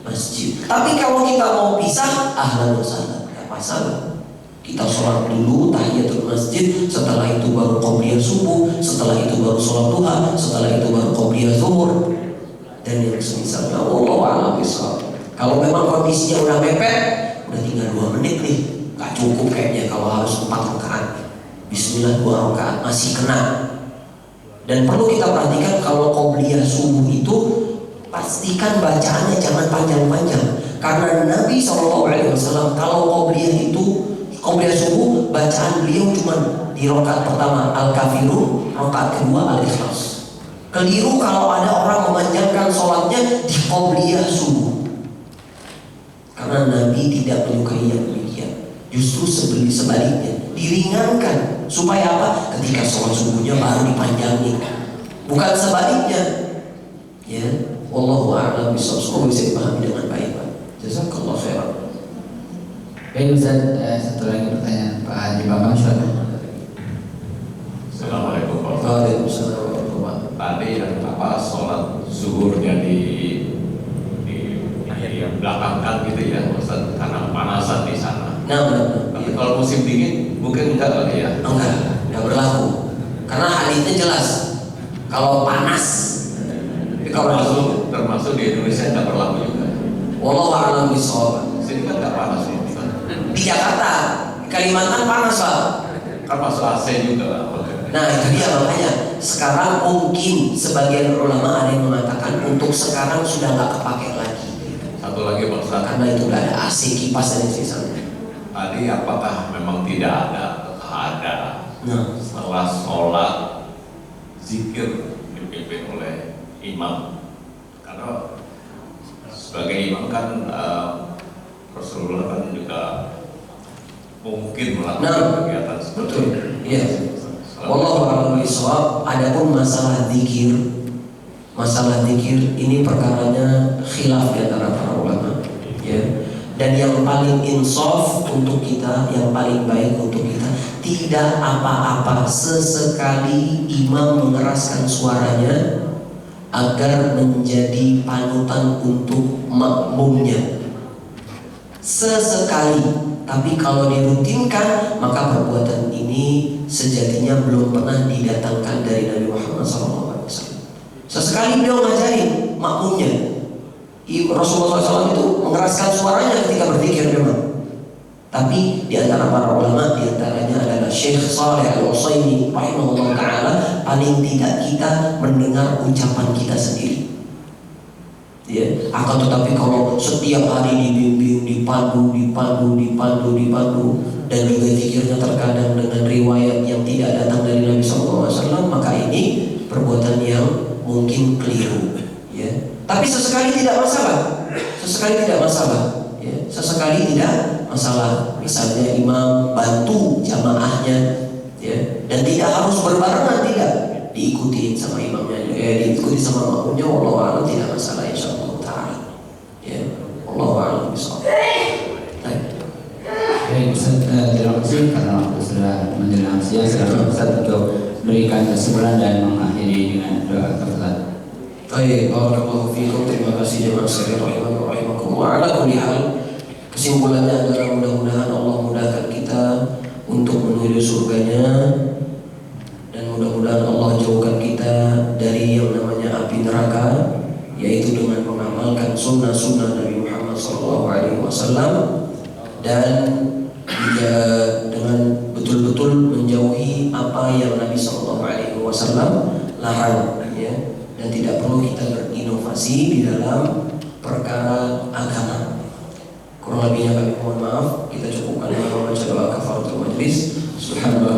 masjid. Tapi kalau kita mau pisah, ahlan wa sahlan, gak masalah. Kita sholat dulu tahiyatul masjid, setelah itu baru qobliyah subuh, setelah itu baru sholat duha, setelah itu baru qobliyah zuhur, dan yang semisalnya. Wallahu a'lam bishawab. Kalau memang kondisinya udah mepet, udah tinggal 2 menit nih, gak cukup kayaknya kalau harus 4 rakaat. Bismillah 2 rakaat masih kena. Dan perlu kita perhatikan kalau qobliyah subuh itu pastikan bacaannya jangan panjang-panjang. Karena Nabi SAW kalau qobliyah subuh, bacaan beliau cuma di rakaat pertama Al-Kafirun, rakaat kedua Al-Ikhlas. Keliru kalau ada orang memanjangkan sholatnya di qobliyah subuh. Karena Nabi tidak menyukai yang demikian. Justru sebaliknya, diringankan. Supaya apa? Ketika sholat subuhnya baru dipanjangin. Bukan sebaliknya. Ya, wallahu a'lam bishawab. Semoga bisa dipahami dengan baik, Pak. Jazakallahu khairan. Baik Ustaz, satu lagi pertanyaan Pak Haji Bambang. Assalamualaikum warahmatullahi wabarakatuh. Waalaikumsalam warahmatullahi wabarakatuh. Tadi sholat zuhurnya di belakangkan gitu ya Ustaz, karena panasan di sana. Tapi kalau musim dingin mungkin enggak kali ya? Enggak berlaku. Karena hadisnya jelas kalau panas. Tapi kalau termasuk di Indonesia enggak berlaku juga. Wallahu a'lam bishawab. Sini kan enggak panas loh. Di Jakarta, Kalimantan panas Pak. Kan masuk AC juga lah. Nah itu dia, makanya sekarang mungkin sebagian ulama ada yang mengatakan untuk sekarang sudah nggak kepake lagi. Satu lagi Pak Ustaz, karena itu udah ada AC, kipas dan sebagainya. Tadi apakah memang tidak ada setelah sholat zikir dipimpin oleh imam? Karena sebagai imam kan Rasulullah kan juga mungkin melakukan kegiatan seperti itu. Iya. Wallahu a'lam bishawab. Adapun masalah zikir ini perkaranya khilaf di antara para ulama, ya. Dan yang paling insaf untuk kita, yang paling baik untuk kita, tidak apa-apa sesekali imam mengeraskan suaranya agar menjadi panutan untuk makmumnya. Sesekali. Tapi kalau dirutinkan, maka perbuatan ini sejatinya belum pernah didatangkan dari Nabi Muhammad SAW. Sesekali beliau ngajarin makmumnya. Rasulullah SAW itu mengeraskan suaranya ketika berzikir memang. Tapi di antara para ulama, di antaranya adalah Syekh Shalih Al-Utsaimin rahimahullah taala, paling tidak kita mendengar ucapan kita sendiri. Ya, akan tetapi kalau setiap hari dibimbing, dipandu, dan juga zikirnya terkadang dengan riwayat yang tidak datang dari Nabi SAW, maka ini perbuatan yang mungkin keliru. Ya. Tapi sesekali tidak masalah, Ya. Sesekali tidak masalah. Misalnya imam bantu jamaahnya, ya, dan tidak harus berbarengan, tidak diikuti sama imamnya, diikuti sama makmumnya. Wallahu a'lam, tidak masalah insyaallah taala. Ya, wallahu a'lam bishawab. Baik Ustaz, terima kasih karena waktu sudah menjelang siang. Silakan Ustaz untuk berikan kesimpulan dan mengakhiri dengan doa tertutup. Baik, barakallahu fiikum. Terima kasih jemaah sekalian rahimakumullah. Ala kulli hal, kesimpulannya adalah mudah-mudahan Allah mudahkan kita untuk menuju surganya, dan mudah-mudahan Allah jauhkan kita dari yang namanya api neraka, yaitu dengan mengamalkan sunnah-sunnah Nabi Muhammad SAW, dan juga dengan betul-betul menjauhi apa yang Nabi SAW larang, ya. Dan tidak perlu kita berinovasi di dalam perkara agama. Kurang lebihnya kami mohon maaf. Kita cukupkan dengan membaca doa kafaratul majlis. Subhanallah.